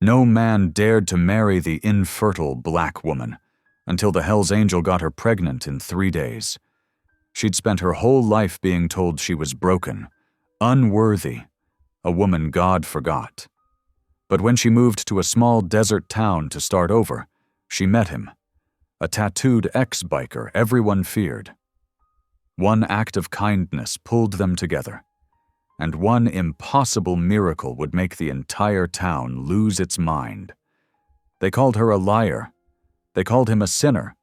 No man dared to marry the infertile black woman until the Hell's Angel got her pregnant in 3 days. She'd spent her whole life being told she was broken, unworthy, a woman God forgot. But when she moved to a small desert town to start over, she met him, a tattooed ex-biker everyone feared. One act of kindness pulled them together, and one impossible miracle would make the entire town lose its mind. They called her a liar. They called him a sinner.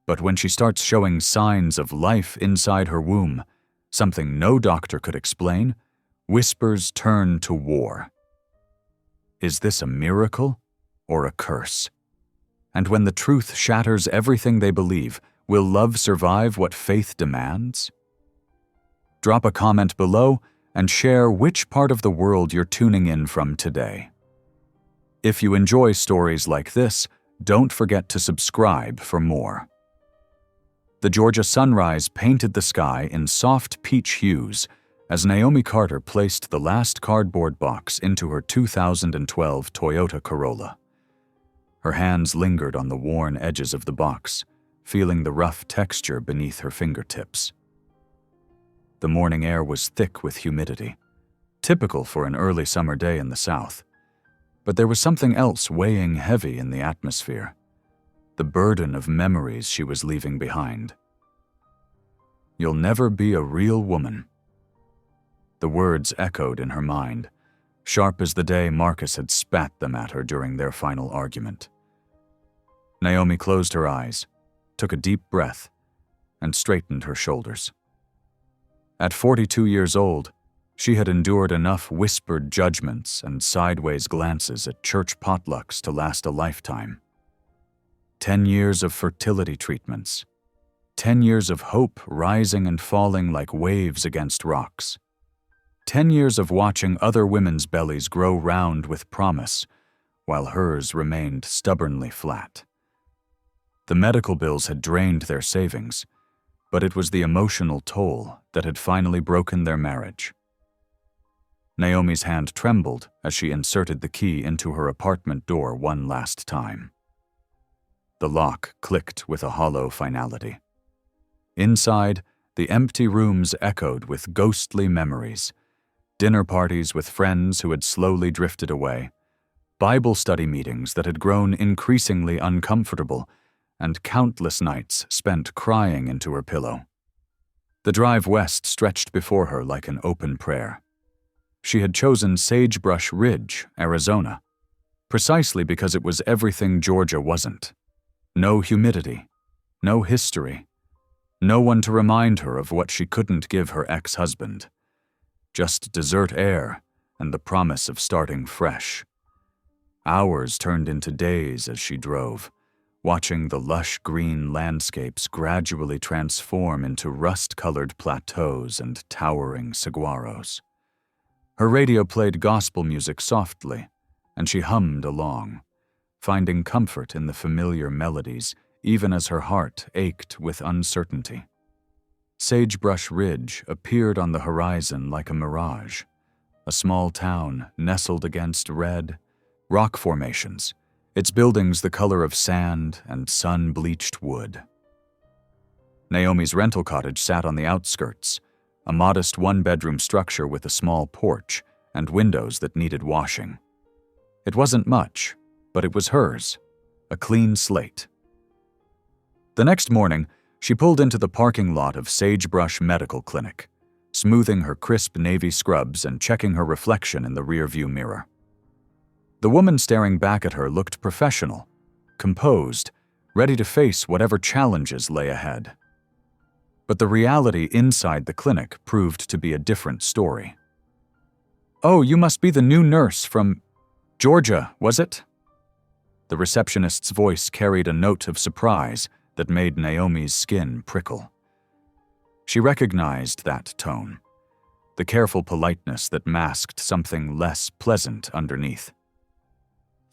But when she starts showing signs of life inside her womb, something no doctor could explain, whispers turn to war. Is this a miracle or a curse? And when the truth shatters everything they believe, will love survive what faith demands? Drop a comment below and share which part of the world you're tuning in from today. If you enjoy stories like this, don't forget to subscribe for more. The Georgia sunrise painted the sky in soft peach hues as Naomi Carter placed the last cardboard box into her 2012 Toyota Corolla. Her hands lingered on the worn edges of the box, feeling the rough texture beneath her fingertips. The morning air was thick with humidity, typical for an early summer day in the South. But there was something else weighing heavy in the atmosphere, the burden of memories she was leaving behind. You'll never be a real woman. The words echoed in her mind, sharp as the day Marcus had spat them at her during their final argument. Naomi closed her eyes, took a deep breath, and straightened her shoulders. At 42 years old, she had endured enough whispered judgments and sideways glances at church potlucks to last a lifetime. 10 years of fertility treatments. 10 years of hope rising and falling like waves against rocks. 10 years of watching other women's bellies grow round with promise, while hers remained stubbornly flat. The medical bills had drained their savings, but it was the emotional toll that had finally broken their marriage. Naomi's hand trembled as she inserted the key into her apartment door one last time. The lock clicked with a hollow finality. Inside, the empty rooms echoed with ghostly memories, dinner parties with friends who had slowly drifted away, Bible study meetings that had grown increasingly uncomfortable, and countless nights spent crying into her pillow. The drive west stretched before her like an open prayer. She had chosen Sagebrush Ridge, Arizona, precisely because it was everything Georgia wasn't. No humidity, no history, no one to remind her of what she couldn't give her ex-husband. Just desert air and the promise of starting fresh. Hours turned into days as she drove, watching the lush green landscapes gradually transform into rust-colored plateaus and towering saguaros. Her radio played gospel music softly, and she hummed along, finding comfort in the familiar melodies even as her heart ached with uncertainty. Sagebrush Ridge appeared on the horizon like a mirage, a small town nestled against red rock formations, its buildings the color of sand and sun-bleached wood. Naomi's rental cottage sat on the outskirts, a modest one-bedroom structure with a small porch and windows that needed washing. It wasn't much, but it was hers, a clean slate. The next morning, she pulled into the parking lot of Sagebrush Medical Clinic, smoothing her crisp navy scrubs and checking her reflection in the rearview mirror. The woman staring back at her looked professional, composed, ready to face whatever challenges lay ahead. But the reality inside the clinic proved to be a different story. "Oh, you must be the new nurse from Georgia, was it?" The receptionist's voice carried a note of surprise that made Naomi's skin prickle. She recognized that tone, the careful politeness that masked something less pleasant underneath.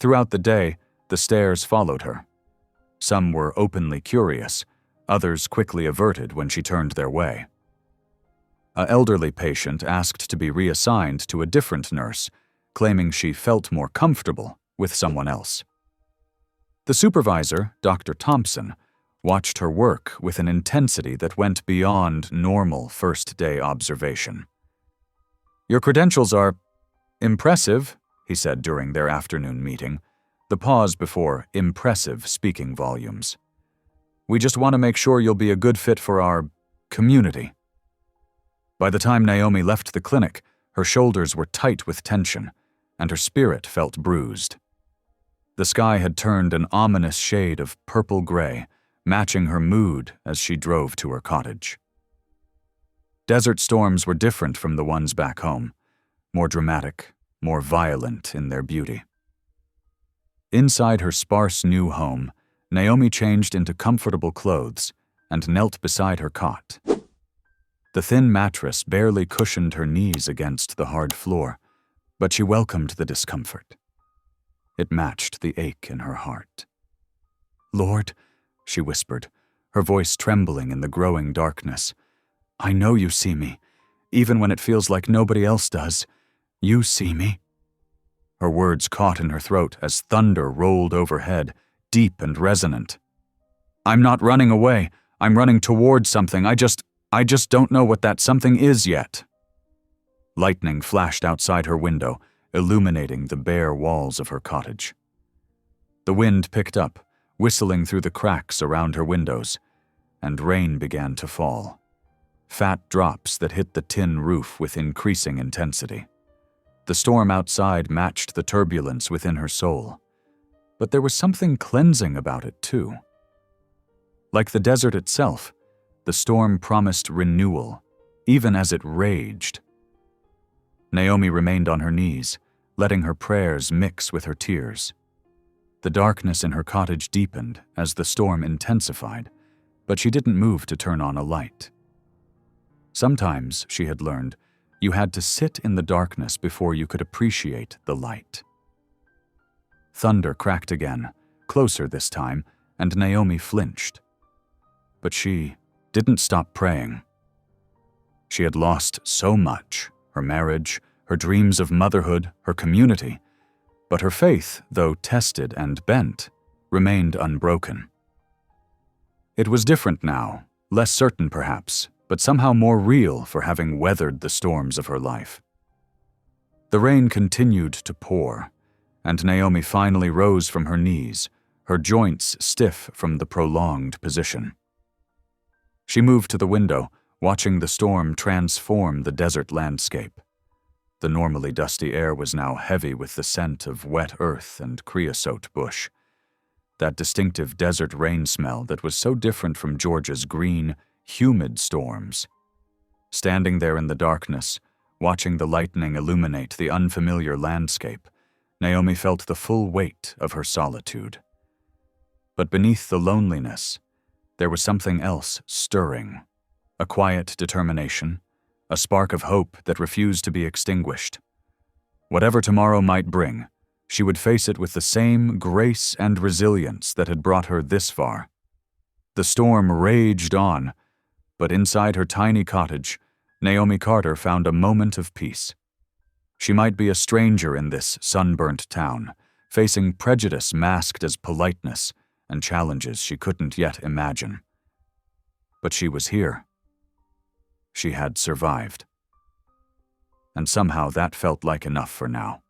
Throughout the day, the stares followed her. Some were openly curious, others quickly averted when she turned their way. An elderly patient asked to be reassigned to a different nurse, claiming she felt more comfortable with someone else. The supervisor, Dr. Thompson, watched her work with an intensity that went beyond normal first-day observation. "Your credentials are impressive," he said during their afternoon meeting, the pause before impressive speaking volumes. "We just want to make sure you'll be a good fit for our community." By the time Naomi left the clinic, her shoulders were tight with tension, and her spirit felt bruised. The sky had turned an ominous shade of purple-gray, matching her mood as she drove to her cottage. Desert storms were different from the ones back home, more dramatic, more violent in their beauty. Inside her sparse new home, Naomi changed into comfortable clothes and knelt beside her cot. The thin mattress barely cushioned her knees against the hard floor, but she welcomed the discomfort. It matched the ache in her heart. "Lord," she whispered, her voice trembling in the growing darkness, "I know you see me, even when it feels like nobody else does. You see me." Her words caught in her throat as thunder rolled overhead, deep and resonant. "I'm not running away. I'm running toward something. I just don't know what that something is yet." Lightning flashed outside her window, illuminating the bare walls of her cottage. The wind picked up, whistling through the cracks around her windows, and rain began to fall. Fat drops that hit the tin roof with increasing intensity. The storm outside matched the turbulence within her soul, but there was something cleansing about it too. Like the desert itself, the storm promised renewal, even as it raged. Naomi remained on her knees, letting her prayers mix with her tears. The darkness in her cottage deepened as the storm intensified, but she didn't move to turn on a light. Sometimes, she had learned, you had to sit in the darkness before you could appreciate the light. Thunder cracked again, closer this time, and Naomi flinched. But she didn't stop praying. She had lost so much, her marriage, her dreams of motherhood, her community, but her faith, though tested and bent, remained unbroken. It was different now, less certain perhaps, but somehow more real for having weathered the storms of her life. The rain continued to pour, and Naomi finally rose from her knees, her joints stiff from the prolonged position. She moved to the window, watching the storm transform the desert landscape. The normally dusty air was now heavy with the scent of wet earth and creosote bush. That distinctive desert rain smell that was so different from Georgia's green, humid storms. Standing there in the darkness, watching the lightning illuminate the unfamiliar landscape, Naomi felt the full weight of her solitude. But beneath the loneliness, there was something else stirring. A quiet determination, a spark of hope that refused to be extinguished. Whatever tomorrow might bring, she would face it with the same grace and resilience that had brought her this far. The storm raged on, but inside her tiny cottage, Naomi Carter found a moment of peace. She might be a stranger in this sunburnt town, facing prejudice masked as politeness and challenges she couldn't yet imagine. But she was here. She had survived. And somehow that felt like enough for now.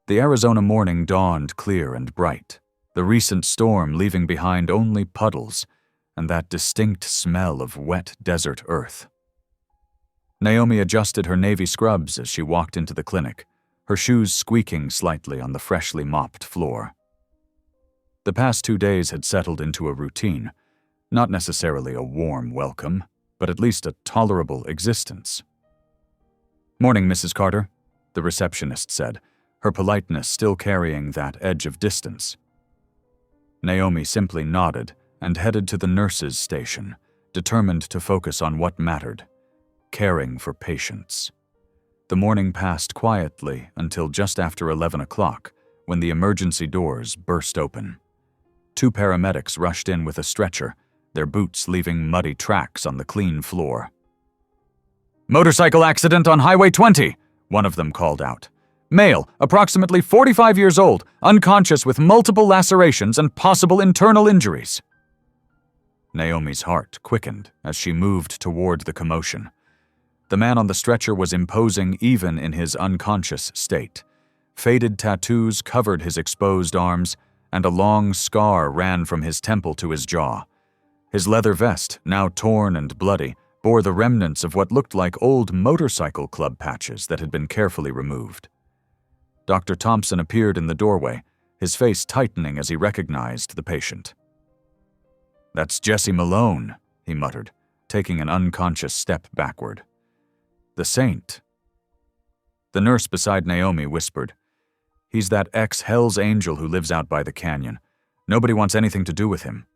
The Arizona morning dawned clear and bright, the recent storm leaving behind only puddles and that distinct smell of wet desert earth. Naomi adjusted her navy scrubs as she walked into the clinic, her shoes squeaking slightly on the freshly mopped floor. The past 2 days had settled into a routine, not necessarily a warm welcome, but at least a tolerable existence. "Morning, Mrs. Carter," the receptionist said, her politeness still carrying that edge of distance. Naomi simply nodded and headed to the nurse's station, determined to focus on what mattered, caring for patients. The morning passed quietly until just after 11 o'clock, when the emergency doors burst open. 2 paramedics rushed in with a stretcher, their boots leaving muddy tracks on the clean floor. "Motorcycle accident on Highway 20, one of them called out. Male, approximately 45 years old, unconscious with multiple lacerations and possible internal injuries. Naomi's heart quickened as she moved toward the commotion. The man on the stretcher was imposing even in his unconscious state. Faded tattoos covered his exposed arms, and a long scar ran from his temple to his jaw. His leather vest, now torn and bloody, bore the remnants of what looked like old motorcycle club patches that had been carefully removed. Dr. Thompson appeared in the doorway, his face tightening as he recognized the patient. "That's Jesse Malone," he muttered, taking an unconscious step backward. "The saint." The nurse beside Naomi whispered, "He's that ex-Hell's Angel who lives out by the canyon. Nobody wants anything to do with him."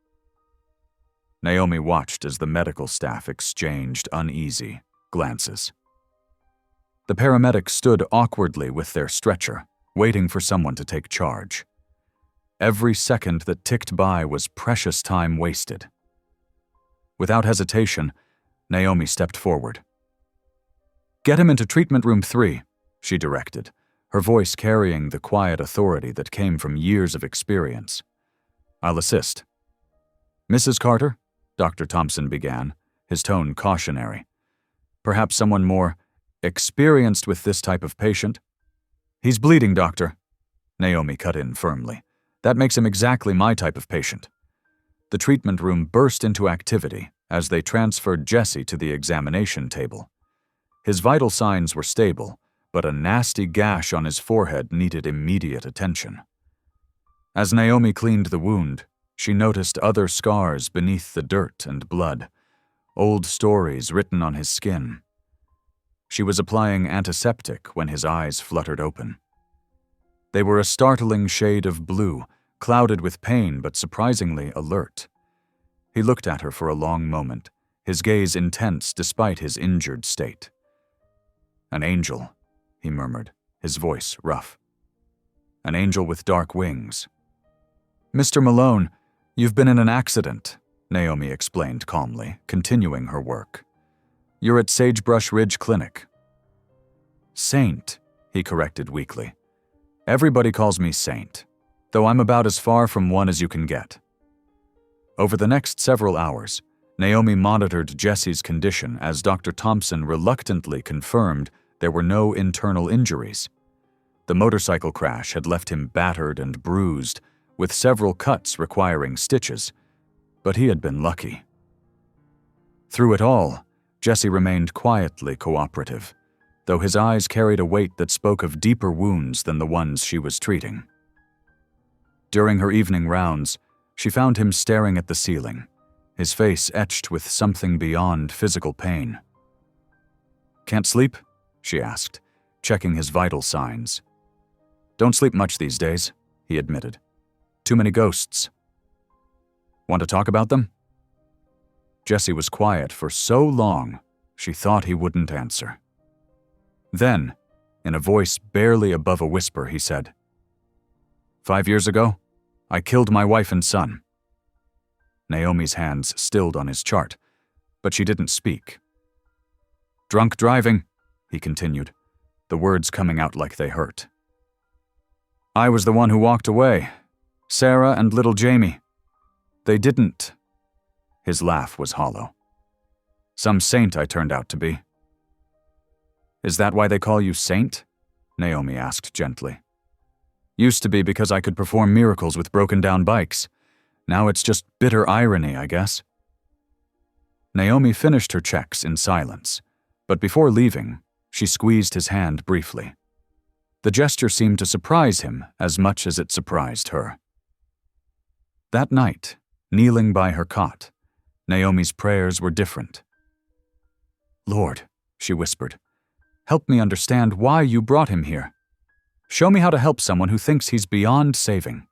Naomi watched as the medical staff exchanged uneasy glances. The paramedics stood awkwardly with their stretcher, waiting for someone to take charge. Every second that ticked by was precious time wasted. Without hesitation, Naomi stepped forward. "Get him into treatment room 3, she directed, her voice carrying the quiet authority that came from years of experience. "I'll assist." "Mrs. Carter," Dr. Thompson began, his tone cautionary. "Perhaps someone more experienced with this type of patient?" "He's bleeding, doctor," Naomi cut in firmly. "That makes him exactly my type of patient." The treatment room burst into activity as they transferred Jesse to the examination table. His vital signs were stable, but a nasty gash on his forehead needed immediate attention. As Naomi cleaned the wound, she noticed other scars beneath the dirt and blood, old stories written on his skin. She was applying antiseptic when his eyes fluttered open. They were a startling shade of blue, clouded with pain but surprisingly alert. He looked at her for a long moment, his gaze intense despite his injured state. "An angel," he murmured, his voice rough. "An angel with dark wings." "Mr. Malone, you've been in an accident," Naomi explained calmly, continuing her work. "You're at Sagebrush Ridge Clinic." "Saint," he corrected weakly. "Everybody calls me Saint, though I'm about as far from one as you can get." Over the next several hours, Naomi monitored Jesse's condition as Dr. Thompson reluctantly confirmed there were no internal injuries. The motorcycle crash had left him battered and bruised, with several cuts requiring stitches, but he had been lucky. Through it all, Jesse remained quietly cooperative, though his eyes carried a weight that spoke of deeper wounds than the ones she was treating. During her evening rounds, she found him staring at the ceiling, his face etched with something beyond physical pain. "Can't sleep?" she asked, checking his vital signs. "Don't sleep much these days," he admitted. "Too many ghosts." "Want to talk about them?" Jesse was quiet for so long, she thought he wouldn't answer. Then, in a voice barely above a whisper, he said, 5 years ago, I killed my wife and son." Naomi's hands stilled on his chart, but she didn't speak. "Drunk driving," he continued, the words coming out like they hurt. "I was the one who walked away. Sarah and little Jamie. They didn't." His laugh was hollow. "Some saint I turned out to be." "Is that why they call you Saint?" Naomi asked gently. "Used to be because I could perform miracles with broken-down bikes. Now it's just bitter irony, I guess." Naomi finished her checks in silence, but before leaving, she squeezed his hand briefly. The gesture seemed to surprise him as much as it surprised her. That night, kneeling by her cot, Naomi's prayers were different. "Lord," she whispered, "help me understand why you brought him here. Show me how to help someone who thinks he's beyond saving."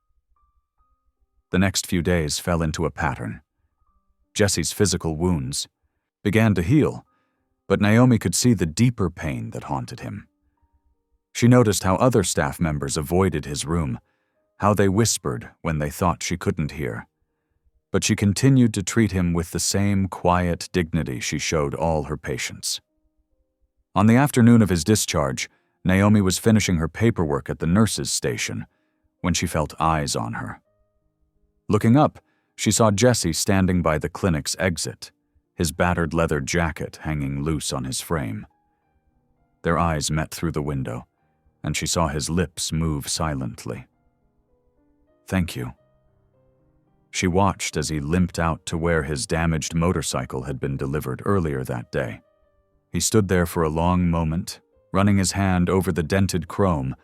The next few days fell into a pattern. Jesse's physical wounds began to heal, but Naomi could see the deeper pain that haunted him. She noticed how other staff members avoided his room, how they whispered when they thought she couldn't hear. But she continued to treat him with the same quiet dignity she showed all her patients. On the afternoon of his discharge, Naomi was finishing her paperwork at the nurse's station when she felt eyes on her. Looking up, she saw Jesse standing by the clinic's exit, his battered leather jacket hanging loose on his frame. Their eyes met through the window, and she saw his lips move silently. "Thank you." She watched as he limped out to where his damaged motorcycle had been delivered earlier that day. He stood there for a long moment, running his hand over the dented chrome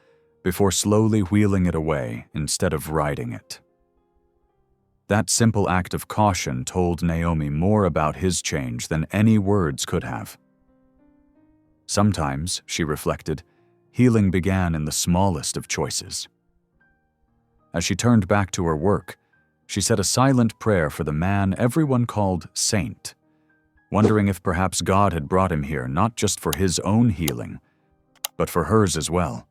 before slowly wheeling it away instead of riding it. That simple act of caution told Naomi more about his change than any words could have. Sometimes, she reflected, healing began in the smallest of choices. As she turned back to her work, she said a silent prayer for the man everyone called Saint, wondering if perhaps God had brought him here not just for his own healing, but for hers as well.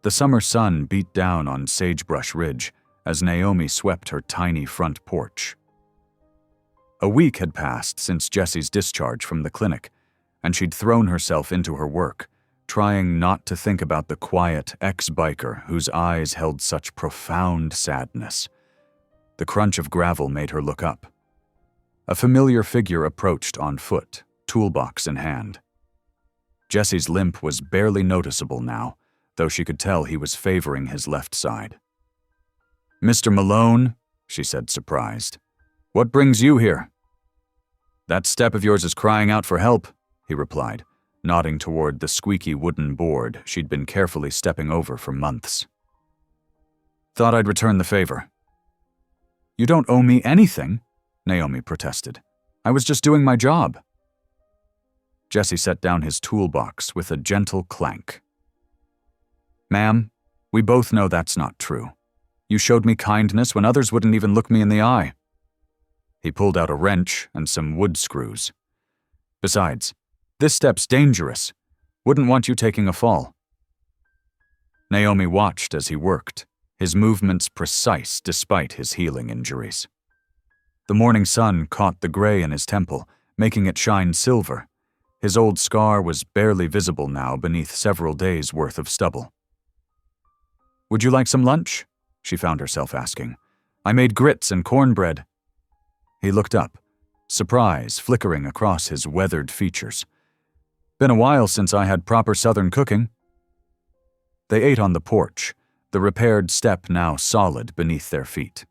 The summer sun beat down on Sagebrush Ridge as Naomi swept her tiny front porch. A week had passed since Jesse's discharge from the clinic, and she'd thrown herself into her work, trying not to think about the quiet ex-biker whose eyes held such profound sadness. The crunch of gravel made her look up. A familiar figure approached on foot, toolbox in hand. Jesse's limp was barely noticeable now, though she could tell he was favoring his left side. "Mr. Malone," she said, surprised. "What brings you here?" "That step of yours is crying out for help," he replied, nodding toward the squeaky wooden board she'd been carefully stepping over for months. "Thought I'd return the favor." "You don't owe me anything," Naomi protested. "I was just doing my job." Jesse set down his toolbox with a gentle clank. "Ma'am, we both know that's not true. You showed me kindness when others wouldn't even look me in the eye." He pulled out a wrench and some wood screws. "Besides, this step's dangerous. Wouldn't want you taking a fall." Naomi watched as he worked, his movements precise despite his healing injuries. The morning sun caught the gray in his temple, making it shine silver. His old scar was barely visible now beneath several days' worth of stubble. "Would you like some lunch?" she found herself asking. "I made grits and cornbread." He looked up, surprise flickering across his weathered features. "Been a while since I had proper Southern cooking." They ate on the porch, the repaired step now solid beneath their feet.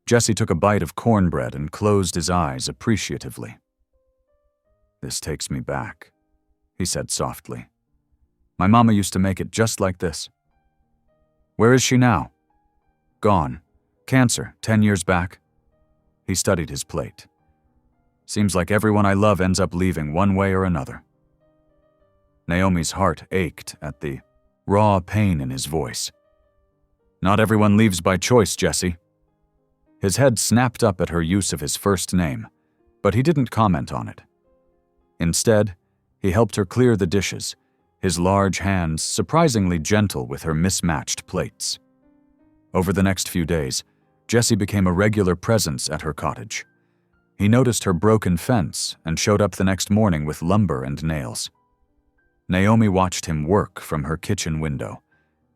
Jesse took a bite of cornbread and closed his eyes appreciatively. "This takes me back," he said softly. "My mama used to make it just like this." "Where is she now?" "Gone. Cancer, 10 years back." He studied his plate. "Seems like everyone I love ends up leaving one way or another." Naomi's heart ached at the raw pain in his voice. "Not everyone leaves by choice, Jesse." His head snapped up at her use of his first name, but he didn't comment on it. Instead, he helped her clear the dishes, his large hands surprisingly gentle with her mismatched plates. Over the next few days, Jesse became a regular presence at her cottage. He noticed her broken fence and showed up the next morning with lumber and nails. Naomi watched him work from her kitchen window,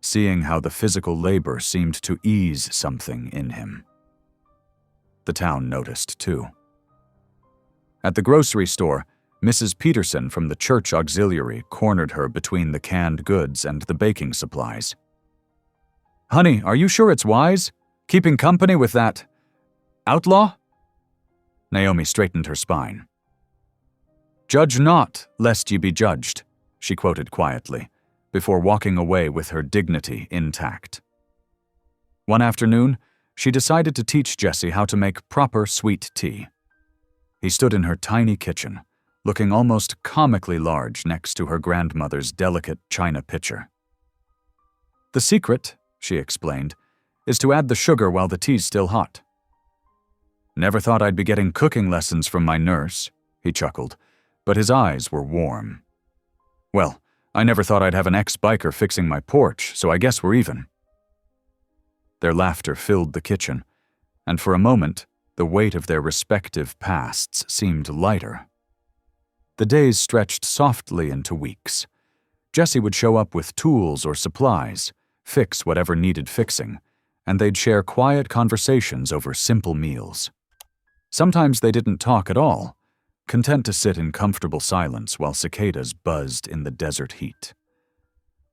seeing how the physical labor seemed to ease something in him. The town noticed, too. At the grocery store, Mrs. Peterson from the church auxiliary cornered her between the canned goods and the baking supplies. "Honey, are you sure it's wise? Keeping company with that outlaw?" Naomi straightened her spine. "Judge not, lest ye be judged," she quoted quietly, before walking away with her dignity intact. One afternoon, she decided to teach Jesse how to make proper sweet tea. He stood in her tiny kitchen, looking almost comically large next to her grandmother's delicate china pitcher. "The secret," she explained, "is to add the sugar while the tea's still hot." "Never thought I'd be getting cooking lessons from my nurse," he chuckled, but his eyes were warm. "Well, I never thought I'd have an ex-biker fixing my porch, so I guess we're even." Their laughter filled the kitchen, and for a moment, the weight of their respective pasts seemed lighter. The days stretched softly into weeks. Jessie would show up with tools or supplies, fix whatever needed fixing, and they'd share quiet conversations over simple meals. Sometimes they didn't talk at all, content to sit in comfortable silence while cicadas buzzed in the desert heat.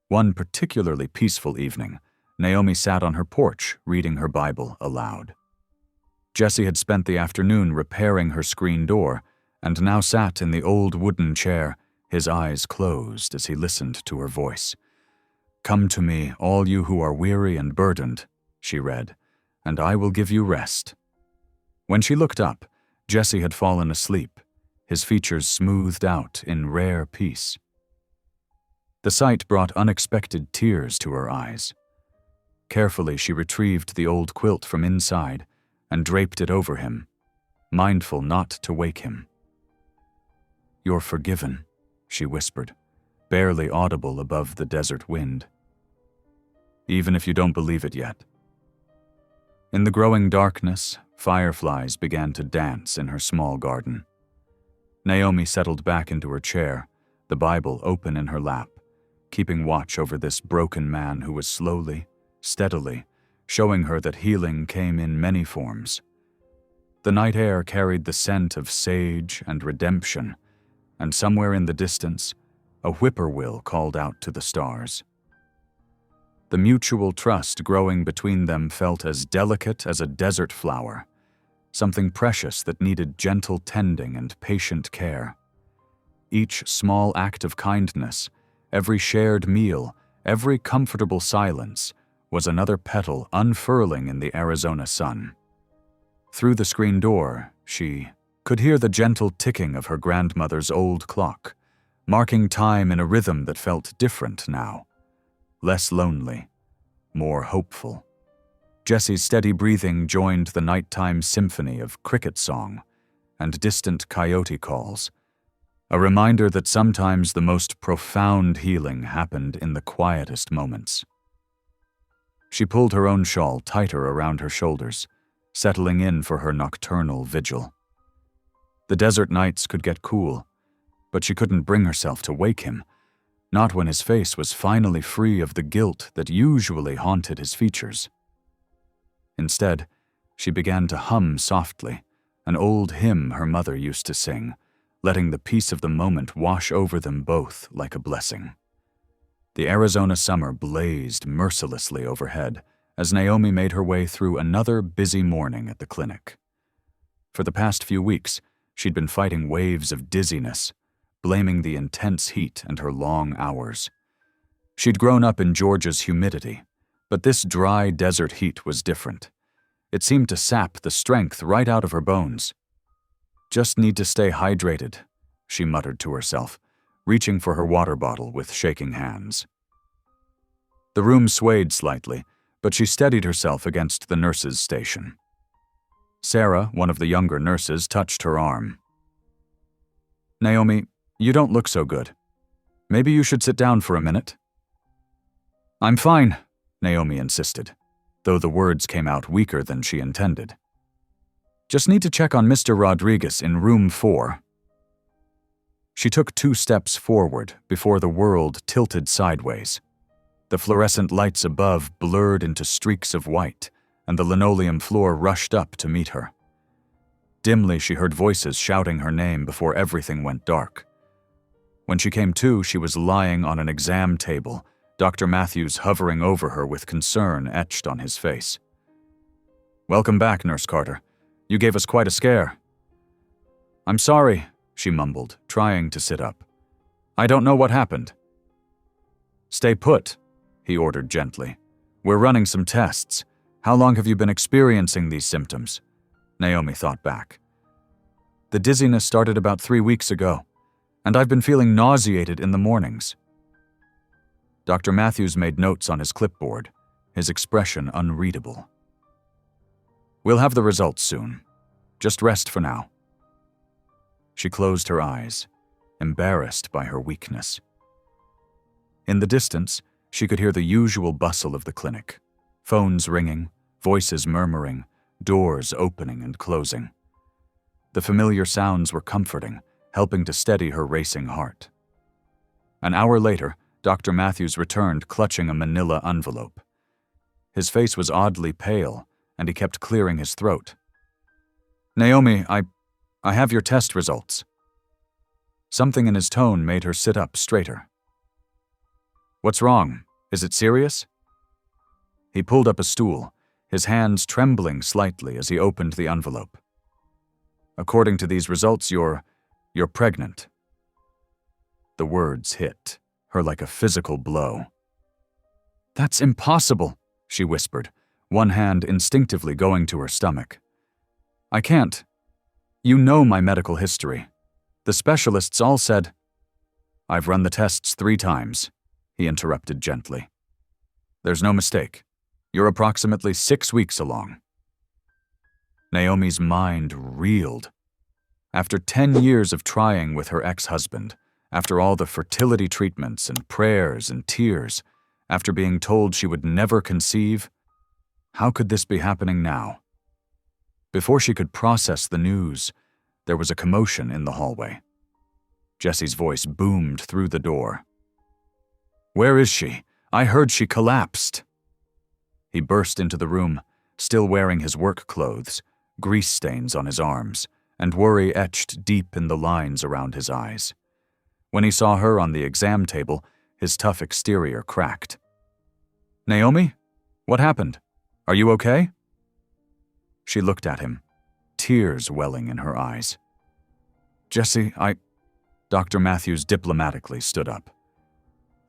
One particularly peaceful evening, Naomi sat on her porch reading her Bible aloud. Jessie had spent the afternoon repairing her screen door and now sat in the old wooden chair, his eyes closed as he listened to her voice. "Come to me, all you who are weary and burdened," she read, "and I will give you rest." When she looked up, Jessie had fallen asleep, his features smoothed out in rare peace. The sight brought unexpected tears to her eyes. Carefully, she retrieved the old quilt from inside and draped it over him, mindful not to wake him. "You're forgiven," she whispered, barely audible above the desert wind. "Even if you don't believe it yet." In the growing darkness, fireflies began to dance in her small garden. Naomi settled back into her chair, the Bible open in her lap, keeping watch over this broken man who was slowly, steadily, showing her that healing came in many forms. The night air carried the scent of sage and redemption, and somewhere in the distance, a whippoorwill called out to the stars. The mutual trust growing between them felt as delicate as a desert flower, something precious that needed gentle tending and patient care. Each small act of kindness, every shared meal, every comfortable silence, was another petal unfurling in the Arizona sun. Through the screen door, she could hear the gentle ticking of her grandmother's old clock, marking time in a rhythm that felt different now, less lonely, more hopeful. Jessie's steady breathing joined the nighttime symphony of cricket song and distant coyote calls, a reminder that sometimes the most profound healing happened in the quietest moments. She pulled her own shawl tighter around her shoulders, settling in for her nocturnal vigil. The desert nights could get cool, but she couldn't bring herself to wake him, not when his face was finally free of the guilt that usually haunted his features. Instead, she began to hum softly, an old hymn her mother used to sing, letting the peace of the moment wash over them both like a blessing. The Arizona summer blazed mercilessly overhead as Naomi made her way through another busy morning at the clinic. For the past few weeks, she'd been fighting waves of dizziness, blaming the intense heat and her long hours. She'd grown up in Georgia's humidity, but this dry desert heat was different. It seemed to sap the strength right out of her bones. "Just need to stay hydrated," she muttered to herself, reaching for her water bottle with shaking hands. The room swayed slightly, but she steadied herself against the nurse's station. Sarah, one of the younger nurses, touched her arm. "Naomi, you don't look so good. Maybe you should sit down for a minute." "I'm fine," Naomi insisted, though the words came out weaker than she intended. "Just need to check on Mr. Rodriguez in room 4. She took 2 steps forward before the world tilted sideways. The fluorescent lights above blurred into streaks of white, and the linoleum floor rushed up to meet her. Dimly, she heard voices shouting her name before everything went dark. When she came to, she was lying on an exam table, Dr. Matthews hovering over her with concern etched on his face. "Welcome back, Nurse Carter. You gave us quite a scare." "I'm sorry," she mumbled, trying to sit up. "I don't know what happened." "Stay put," he ordered gently. "We're running some tests. How long have you been experiencing these symptoms?" Naomi thought back. "The dizziness started about 3 weeks ago, and I've been feeling nauseated in the mornings." Dr. Matthews made notes on his clipboard, his expression unreadable. "We'll have the results soon. Just rest for now." She closed her eyes, embarrassed by her weakness. In the distance, she could hear the usual bustle of the clinic, phones ringing, voices murmuring, doors opening and closing. The familiar sounds were comforting, helping to steady her racing heart. An hour later, Dr. Matthews returned, clutching a manila envelope. His face was oddly pale, and he kept clearing his throat. "Naomi, I have your test results." Something in his tone made her sit up straighter. "What's wrong? Is it serious?" He pulled up a stool, his hands trembling slightly as he opened the envelope. "According to these results, you're pregnant." The words hit her like a physical blow. "That's impossible," she whispered, one hand instinctively going to her stomach. "I can't. You know my medical history. The specialists all said—" "I've run the tests 3 times," he interrupted gently. "There's no mistake. You're approximately 6 weeks along." Naomi's mind reeled. After 10 years of trying with her ex-husband, after all the fertility treatments and prayers and tears, after being told she would never conceive, how could this be happening now? Before she could process the news, there was a commotion in the hallway. Jesse's voice boomed through the door. "Where is she? I heard she collapsed." He burst into the room, still wearing his work clothes, grease stains on his arms, and worry etched deep in the lines around his eyes. When he saw her on the exam table, his tough exterior cracked. "Naomi? What happened? Are you okay?" She looked at him, tears welling in her eyes. "Jesse, Dr. Matthews diplomatically stood up.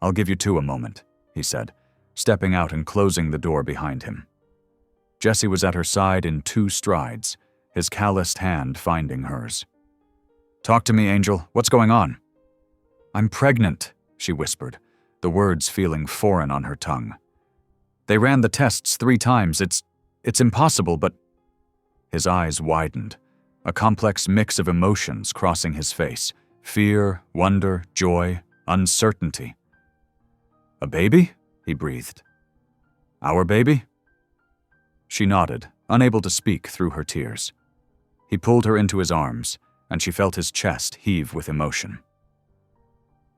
"I'll give you 2 a moment," he said, stepping out and closing the door behind him. Jesse was at her side in 2 strides, his calloused hand finding hers. "Talk to me, Angel. What's going on?" "I'm pregnant," she whispered, the words feeling foreign on her tongue. "They ran the tests 3 times. It's impossible, but—" His eyes widened, a complex mix of emotions crossing his face: fear, wonder, joy, uncertainty. "A baby?" he breathed. "Our baby?" She nodded, unable to speak through her tears. He pulled her into his arms, and she felt his chest heave with emotion.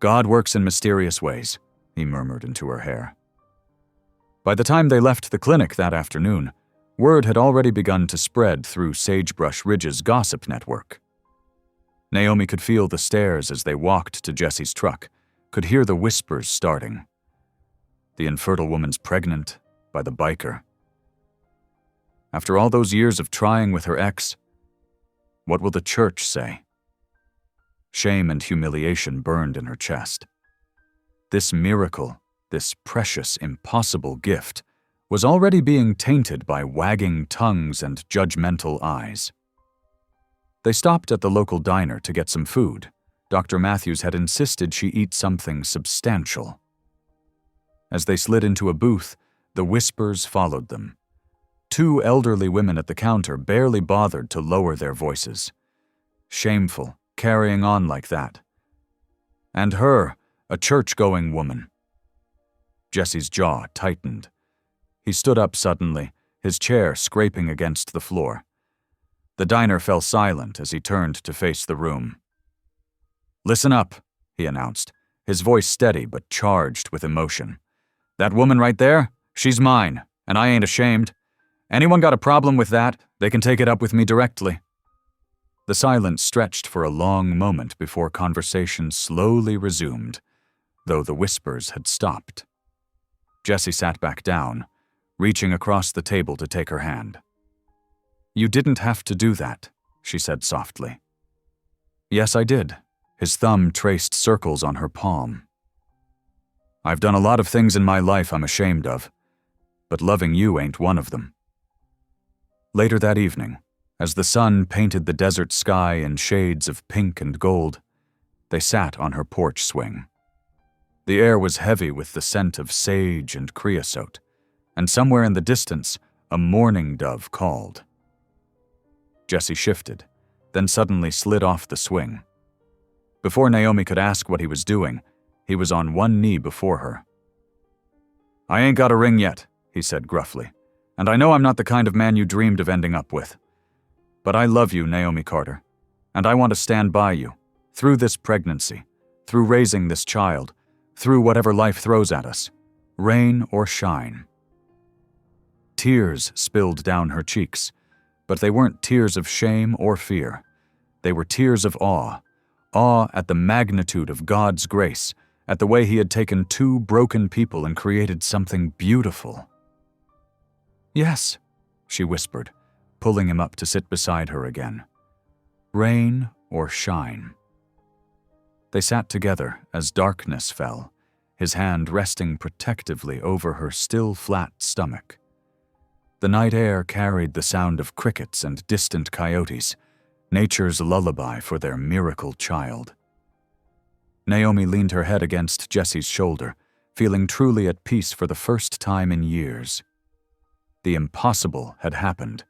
"God works in mysterious ways," he murmured into her hair. By the time they left the clinic that afternoon, word had already begun to spread through Sagebrush Ridge's gossip network. Naomi could feel the stares as they walked to Jesse's truck, could hear the whispers starting. The infertile woman's pregnant by the biker. After all those years of trying with her ex, what will the church say? Shame and humiliation burned in her chest. This miracle, this precious, impossible gift, was already being tainted by wagging tongues and judgmental eyes. They stopped at the local diner to get some food. Dr. Matthews had insisted she eat something substantial. As they slid into a booth, the whispers followed them. 2 elderly women at the counter barely bothered to lower their voices. Shameful, carrying on like that. And her, a church-going woman. Jesse's jaw tightened. He stood up suddenly, his chair scraping against the floor. The diner fell silent as he turned to face the room. "Listen up," he announced, his voice steady but charged with emotion. "That woman right there, she's mine, and I ain't ashamed. Anyone got a problem with that, they can take it up with me directly." The silence stretched for a long moment before conversation slowly resumed, though the whispers had stopped. Jesse sat back down, reaching across the table to take her hand. "You didn't have to do that," she said softly. "Yes, I did." His thumb traced circles on her palm. "I've done a lot of things in my life I'm ashamed of, but loving you ain't one of them." Later that evening, as the sun painted the desert sky in shades of pink and gold, they sat on her porch swing. The air was heavy with the scent of sage and creosote, and somewhere in the distance, a mourning dove called. Jesse shifted, then suddenly slid off the swing. Before Naomi could ask what he was doing, he was on one knee before her. "I ain't got a ring yet," he said gruffly, "and I know I'm not the kind of man you dreamed of ending up with. But I love you, Naomi Carter, and I want to stand by you, through this pregnancy, through raising this child, through whatever life throws at us, rain or shine. Tears spilled down her cheeks, but they weren't tears of shame or fear. They were tears of awe at the magnitude of God's grace, at the way He had taken two broken people and created something beautiful. "Yes," she whispered, pulling him up to sit beside her again. "Rain or shine." They sat together as darkness fell, his hand resting protectively over her still flat stomach. The night air carried the sound of crickets and distant coyotes, nature's lullaby for their miracle child. Naomi leaned her head against Jesse's shoulder, feeling truly at peace for the first time in years. The impossible had happened,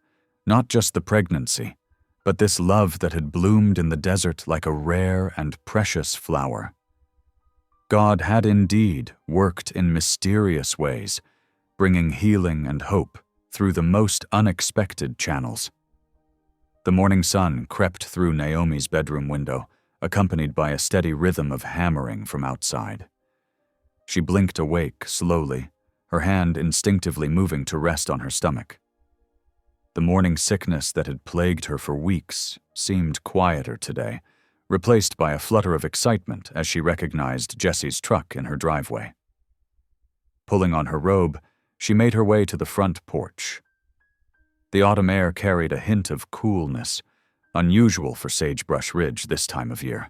not just the pregnancy, but this love that had bloomed in the desert like a rare and precious flower. God had indeed worked in mysterious ways, bringing healing and hope through the most unexpected channels. The morning sun crept through Naomi's bedroom window, accompanied by a steady rhythm of hammering from outside. She blinked awake slowly, her hand instinctively moving to rest on her stomach. The morning sickness that had plagued her for weeks seemed quieter today, replaced by a flutter of excitement as she recognized Jesse's truck in her driveway. Pulling on her robe, she made her way to the front porch. The autumn air carried a hint of coolness, unusual for Sagebrush Ridge this time of year.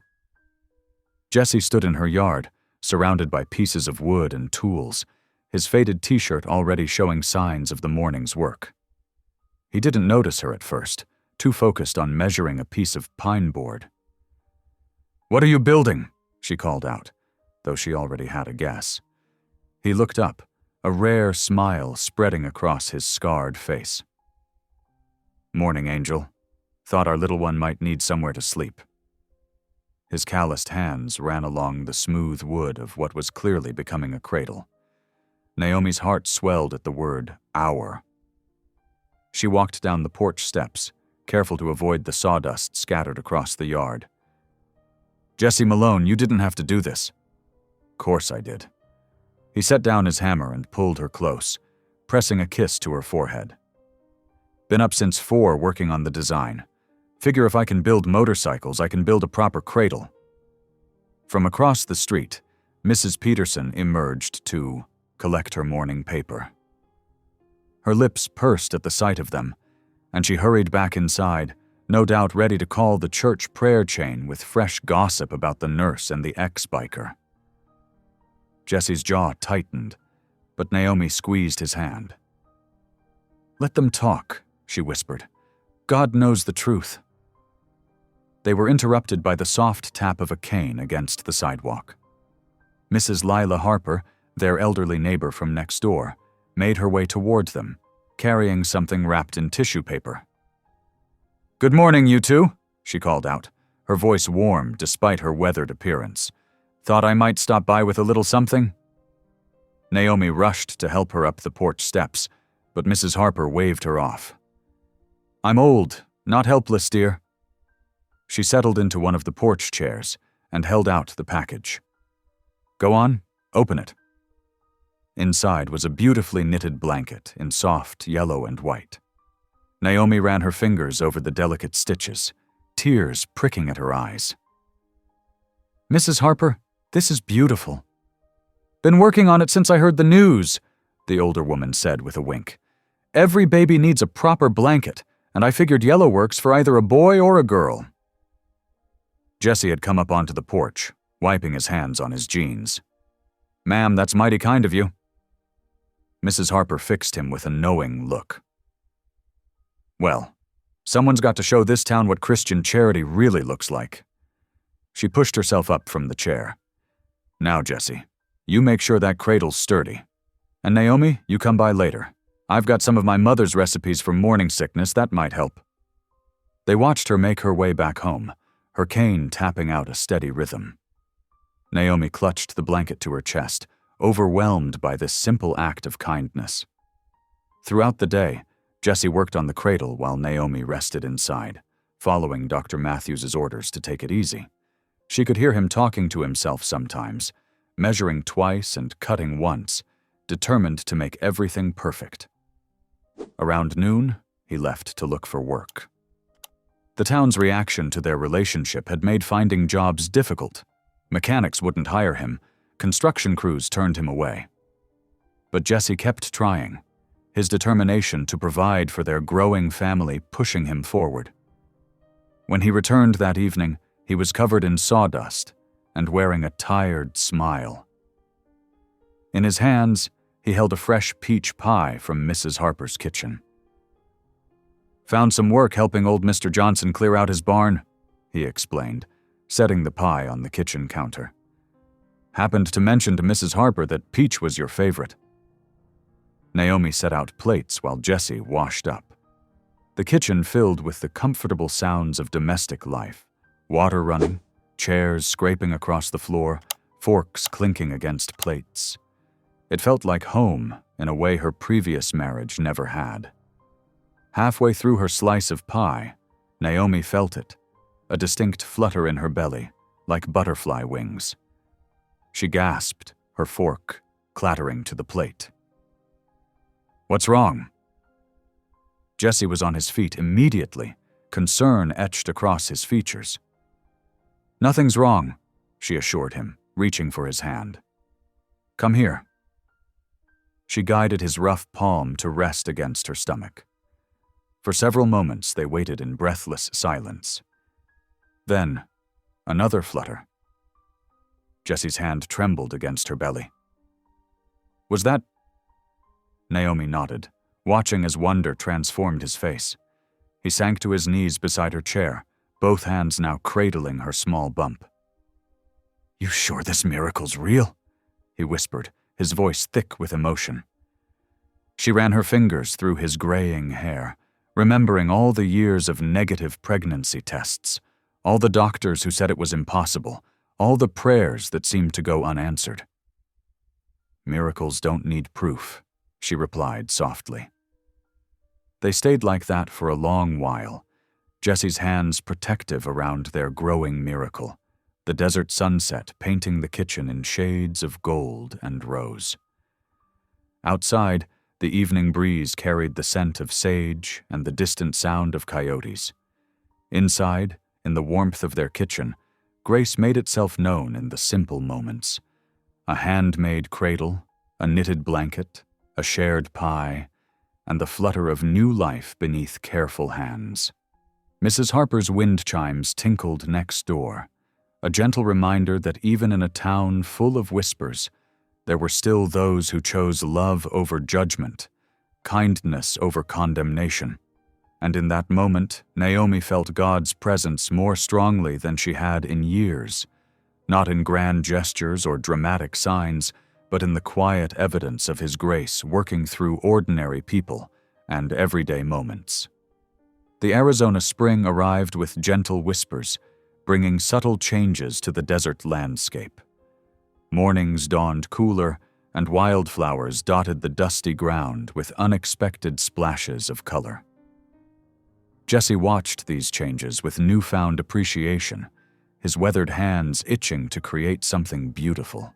Jesse stood in her yard, surrounded by pieces of wood and tools, his faded t-shirt already showing signs of the morning's work. He didn't notice her at first, too focused on measuring a piece of pine board. "What are you building?" she called out, though she already had a guess. He looked up, a rare smile spreading across his scarred face. "Morning, Angel. Thought our little one might need somewhere to sleep." His calloused hands ran along the smooth wood of what was clearly becoming a cradle. Naomi's heart swelled at the word "our." She walked down the porch steps, careful to avoid the sawdust scattered across the yard. "Jesse Malone, you didn't have to do this." "Course I did." He set down his hammer and pulled her close, pressing a kiss to her forehead. "Been up since 4 working on the design. Figure if I can build motorcycles, I can build a proper cradle." From across the street, Mrs. Peterson emerged to collect her morning paper. Her lips pursed at the sight of them, and she hurried back inside, no doubt ready to call the church prayer chain with fresh gossip about the nurse and the ex-biker. Jesse's jaw tightened, but Naomi squeezed his hand. "Let them talk," she whispered. "God knows the truth." They were interrupted by the soft tap of a cane against the sidewalk. Mrs. Lila Harper, their elderly neighbor from next door, made her way toward them, carrying something wrapped in tissue paper. "Good morning, you two," she called out, her voice warm despite her weathered appearance. "Thought I might stop by with a little something?" Naomi rushed to help her up the porch steps, but Mrs. Harper waved her off. "I'm old, not helpless, dear." She settled into one of the porch chairs and held out the package. "Go on, open it." Inside was a beautifully knitted blanket in soft yellow and white. Naomi ran her fingers over the delicate stitches, tears pricking at her eyes. "Mrs. Harper, this is beautiful." "Been working on it since I heard the news," the older woman said with a wink. "Every baby needs a proper blanket, and I figured yellow works for either a boy or a girl." Jesse had come up onto the porch, wiping his hands on his jeans. "Ma'am, that's mighty kind of you." Mrs. Harper fixed him with a knowing look. "Well, someone's got to show this town what Christian charity really looks like." She pushed herself up from the chair. "Now, Jesse, you make sure that cradle's sturdy. And Naomi, you come by later. I've got some of my mother's recipes for morning sickness that might help." They watched her make her way back home, her cane tapping out a steady rhythm. Naomi clutched the blanket to her chest, overwhelmed by this simple act of kindness. Throughout the day, Jesse worked on the cradle while Naomi rested inside, following Dr. Matthews' orders to take it easy. She could hear him talking to himself sometimes, measuring twice and cutting once, determined to make everything perfect. Around noon, he left to look for work. The town's reaction to their relationship had made finding jobs difficult. Mechanics wouldn't hire him, construction crews turned him away. But Jesse kept trying, his determination to provide for their growing family pushing him forward. When he returned that evening, he was covered in sawdust and wearing a tired smile. In his hands, he held a fresh peach pie from Mrs. Harper's kitchen. "Found some work helping old Mr. Johnson clear out his barn," he explained, setting the pie on the kitchen counter. "Happened to mention to Mrs. Harper that peach was your favorite." Naomi set out plates while Jesse washed up. The kitchen filled with the comfortable sounds of domestic life, water running, chairs scraping across the floor, forks clinking against plates. It felt like home in a way her previous marriage never had. Halfway through her slice of pie, Naomi felt it, a distinct flutter in her belly, like butterfly wings. She gasped, her fork clattering to the plate. "What's wrong?" Jesse was on his feet immediately, concern etched across his features. "Nothing's wrong," she assured him, reaching for his hand. "Come here." She guided his rough palm to rest against her stomach. For several moments they waited in breathless silence. Then, another flutter. Jesse's hand trembled against her belly. "Was that—" Naomi nodded, watching as wonder transformed his face. He sank to his knees beside her chair, both hands now cradling her small bump. "You sure this miracle's real?" he whispered, his voice thick with emotion. She ran her fingers through his graying hair, remembering all the years of negative pregnancy tests, all the doctors who said it was impossible, all the prayers that seemed to go unanswered. "Miracles don't need proof," she replied softly. They stayed like that for a long while, Jesse's hands protective around their growing miracle, the desert sunset painting the kitchen in shades of gold and rose. Outside, the evening breeze carried the scent of sage and the distant sound of coyotes. Inside, in the warmth of their kitchen, grace made itself known in the simple moments. A handmade cradle, a knitted blanket, a shared pie, and the flutter of new life beneath careful hands. Mrs. Harper's wind chimes tinkled next door, a gentle reminder that even in a town full of whispers, there were still those who chose love over judgment, kindness over condemnation. And in that moment, Naomi felt God's presence more strongly than she had in years, not in grand gestures or dramatic signs, but in the quiet evidence of His grace working through ordinary people and everyday moments. The Arizona spring arrived with gentle whispers, bringing subtle changes to the desert landscape. Mornings dawned cooler, and wildflowers dotted the dusty ground with unexpected splashes of color. Jesse watched these changes with newfound appreciation, his weathered hands itching to create something beautiful.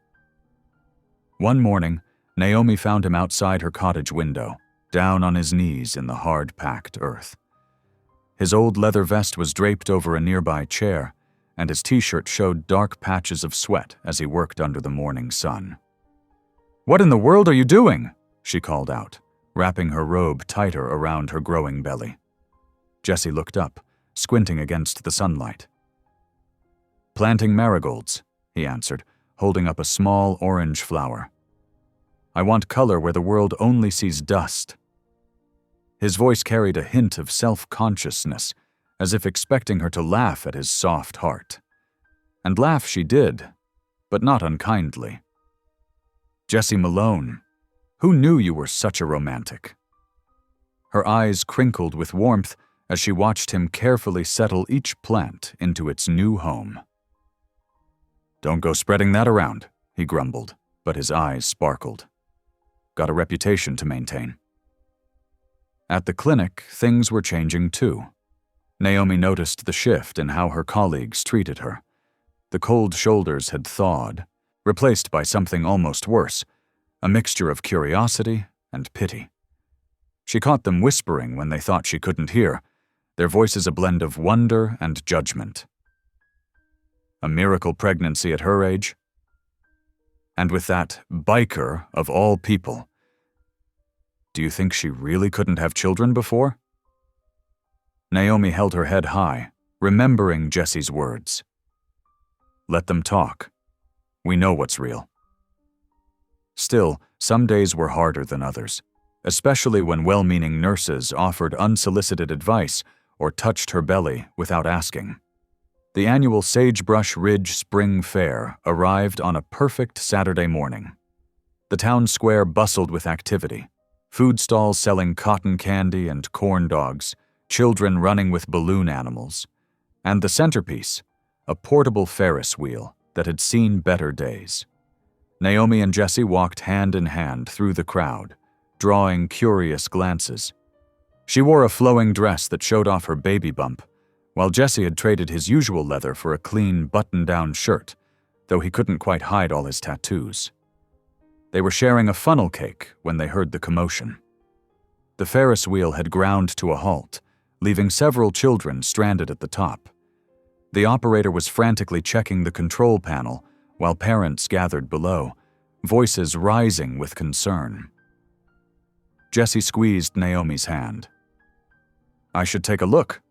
One morning, Naomi found him outside her cottage window, down on his knees in the hard-packed earth. His old leather vest was draped over a nearby chair, and his t-shirt showed dark patches of sweat as he worked under the morning sun. "What in the world are you doing?" she called out, wrapping her robe tighter around her growing belly. Jesse looked up, squinting against the sunlight. "Planting marigolds," he answered, holding up a small orange flower. "I want color where the world only sees dust." His voice carried a hint of self-consciousness, as if expecting her to laugh at his soft heart. And laugh she did, but not unkindly. "Jesse Malone, who knew you were such a romantic?" Her eyes crinkled with warmth as she watched him carefully settle each plant into its new home. "Don't go spreading that around," he grumbled, but his eyes sparkled. "Got a reputation to maintain." At the clinic, things were changing too. Naomi noticed the shift in how her colleagues treated her. The cold shoulders had thawed, replaced by something almost worse, a mixture of curiosity and pity. She caught them whispering when they thought she couldn't hear, their voices a blend of wonder and judgment. A miracle pregnancy at her age? And with that biker of all people. Do you think she really couldn't have children before? Naomi held her head high, remembering Jesse's words. Let them talk. We know what's real. Still, some days were harder than others, especially when well-meaning nurses offered unsolicited advice or touched her belly without asking. The annual Sagebrush Ridge Spring Fair arrived on a perfect Saturday morning. The town square bustled with activity, food stalls selling cotton candy and corn dogs, children running with balloon animals, and the centerpiece, a portable Ferris wheel that had seen better days. Naomi and Jesse walked hand in hand through the crowd, drawing curious glances. She wore a flowing dress that showed off her baby bump, while Jesse had traded his usual leather for a clean button-down shirt, though he couldn't quite hide all his tattoos. They were sharing a funnel cake when they heard the commotion. The Ferris wheel had ground to a halt, leaving several children stranded at the top. The operator was frantically checking the control panel while parents gathered below, voices rising with concern. Jesse squeezed Naomi's hand. I should take a look.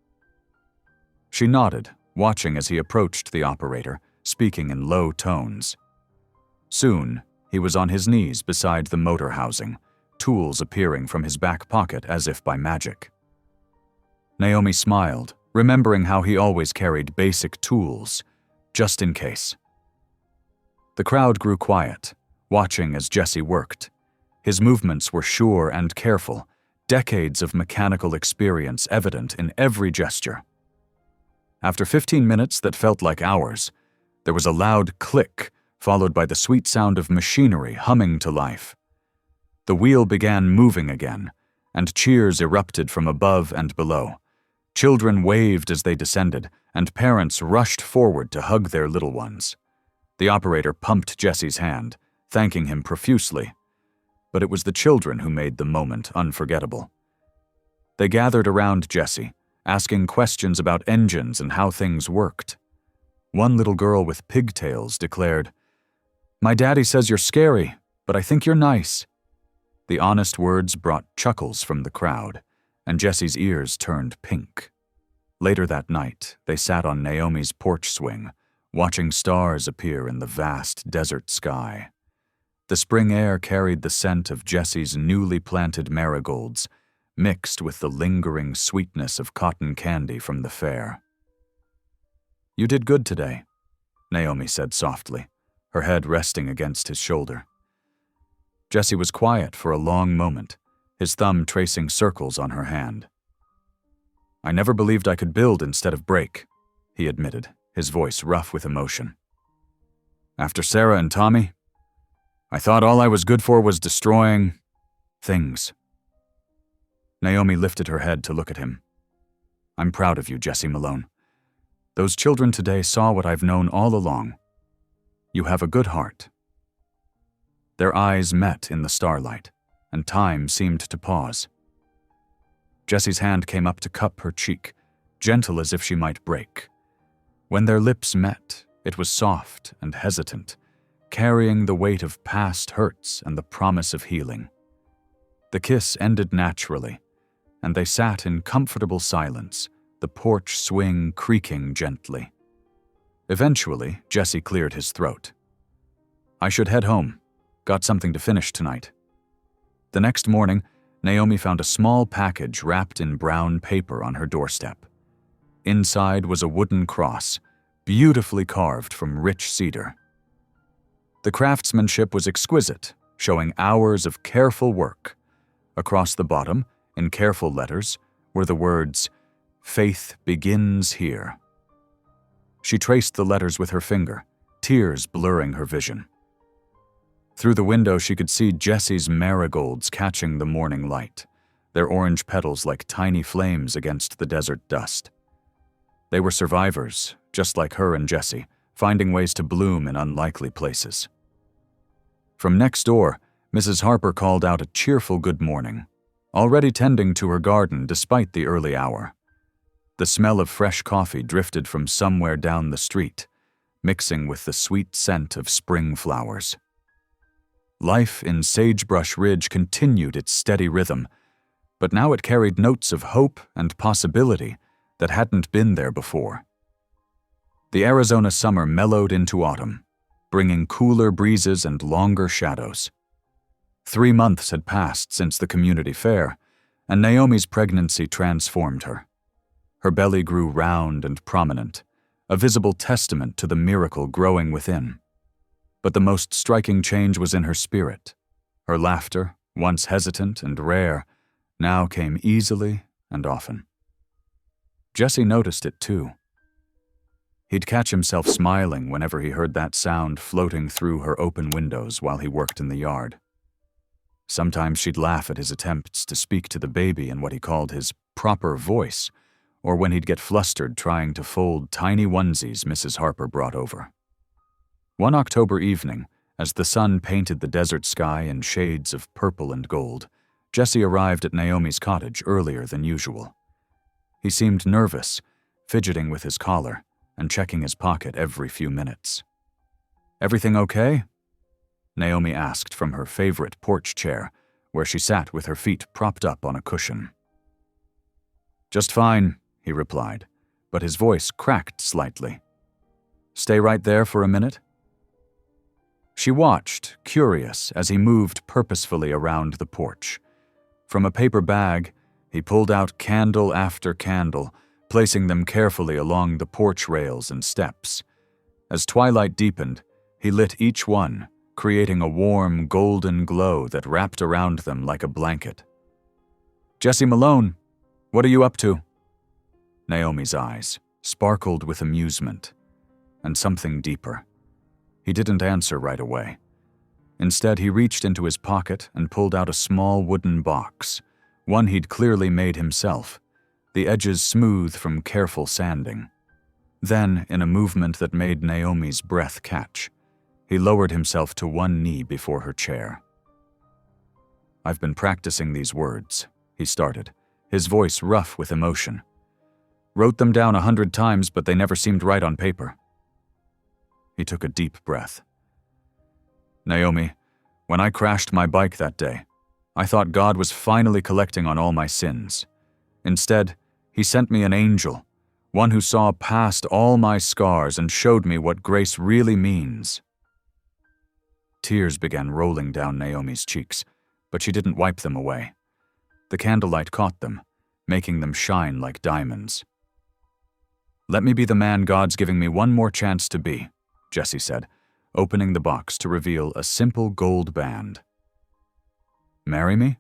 She nodded, watching as he approached the operator, speaking in low tones. Soon, he was on his knees beside the motor housing, tools appearing from his back pocket as if by magic. Naomi smiled, remembering how he always carried basic tools, just in case. The crowd grew quiet, watching as Jesse worked. His movements were sure and careful, decades of mechanical experience evident in every gesture. After 15 minutes that felt like hours, there was a loud click, followed by the sweet sound of machinery humming to life. The wheel began moving again, and cheers erupted from above and below. Children waved as they descended, and parents rushed forward to hug their little ones. The operator pumped Jesse's hand, thanking him profusely. But it was the children who made the moment unforgettable. They gathered around Jesse, asking questions about engines and how things worked. One little girl with pigtails declared, "My daddy says you're scary, but I think you're nice." The honest words brought chuckles from the crowd, and Jesse's ears turned pink. Later that night, they sat on Naomi's porch swing, watching stars appear in the vast desert sky. The spring air carried the scent of Jesse's newly planted marigolds, mixed with the lingering sweetness of cotton candy from the fair. "You did good today," Naomi said softly, her head resting against his shoulder. Jesse was quiet for a long moment, his thumb tracing circles on her hand. "I never believed I could build instead of break," he admitted, his voice rough with emotion. "After Sarah and Tommy, I thought all I was good for was destroying things." Naomi lifted her head to look at him. "I'm proud of you, Jesse Malone. Those children today saw what I've known all along. You have a good heart." Their eyes met in the starlight, and time seemed to pause. Jesse's hand came up to cup her cheek, gentle as if she might break. When their lips met, it was soft and hesitant, carrying the weight of past hurts and the promise of healing. The kiss ended naturally, and they sat in comfortable silence, the porch swing creaking gently. Eventually, Jesse cleared his throat. "I should head home. Got something to finish tonight." The next morning, Naomi found a small package wrapped in brown paper on her doorstep. Inside was a wooden cross, beautifully carved from rich cedar. The craftsmanship was exquisite, showing hours of careful work. Across the bottom, in careful letters, were the words, "Faith begins here." She traced the letters with her finger, tears blurring her vision. Through the window, she could see Jesse's marigolds catching the morning light, their orange petals like tiny flames against the desert dust. They were survivors, just like her and Jesse, finding ways to bloom in unlikely places. From next door, Mrs. Harper called out a cheerful good morning, already tending to her garden despite the early hour. The smell of fresh coffee drifted from somewhere down the street, mixing with the sweet scent of spring flowers. Life in Sagebrush Ridge continued its steady rhythm, but now it carried notes of hope and possibility that hadn't been there before. The Arizona summer mellowed into autumn, bringing cooler breezes and longer shadows. 3 months had passed since the community fair, and Naomi's pregnancy transformed her. Her belly grew round and prominent, a visible testament to the miracle growing within. But the most striking change was in her spirit. Her laughter, once hesitant and rare, now came easily and often. Jesse noticed it too. He'd catch himself smiling whenever he heard that sound floating through her open windows while he worked in the yard. Sometimes she'd laugh at his attempts to speak to the baby in what he called his proper voice, or when he'd get flustered trying to fold tiny onesies Mrs. Harper brought over. One October evening, as the sun painted the desert sky in shades of purple and gold, Jesse arrived at Naomi's cottage earlier than usual. He seemed nervous, fidgeting with his collar and checking his pocket every few minutes. "Everything okay?" Naomi asked from her favorite porch chair, where she sat with her feet propped up on a cushion. "Just fine," he replied, but his voice cracked slightly. "Stay right there for a minute?" She watched, curious, as he moved purposefully around the porch. From a paper bag, he pulled out candle after candle, placing them carefully along the porch rails and steps. As twilight deepened, he lit each one, creating a warm, golden glow that wrapped around them like a blanket. "Jesse Malone, what are you up to?" Naomi's eyes sparkled with amusement and something deeper. He didn't answer right away. Instead, he reached into his pocket and pulled out a small wooden box, one he'd clearly made himself, the edges smooth from careful sanding. Then, in a movement that made Naomi's breath catch, he lowered himself to one knee before her chair. "I've been practicing these words," he started, his voice rough with emotion. "Wrote them down 100 times, but they never seemed right on paper." He took a deep breath. "Naomi, when I crashed my bike that day, I thought God was finally collecting on all my sins. Instead, he sent me an angel, one who saw past all my scars and showed me what grace really means." Tears began rolling down Naomi's cheeks, but she didn't wipe them away. The candlelight caught them, making them shine like diamonds. "Let me be the man God's giving me one more chance to be," Jesse said, opening the box to reveal a simple gold band. "Marry me?"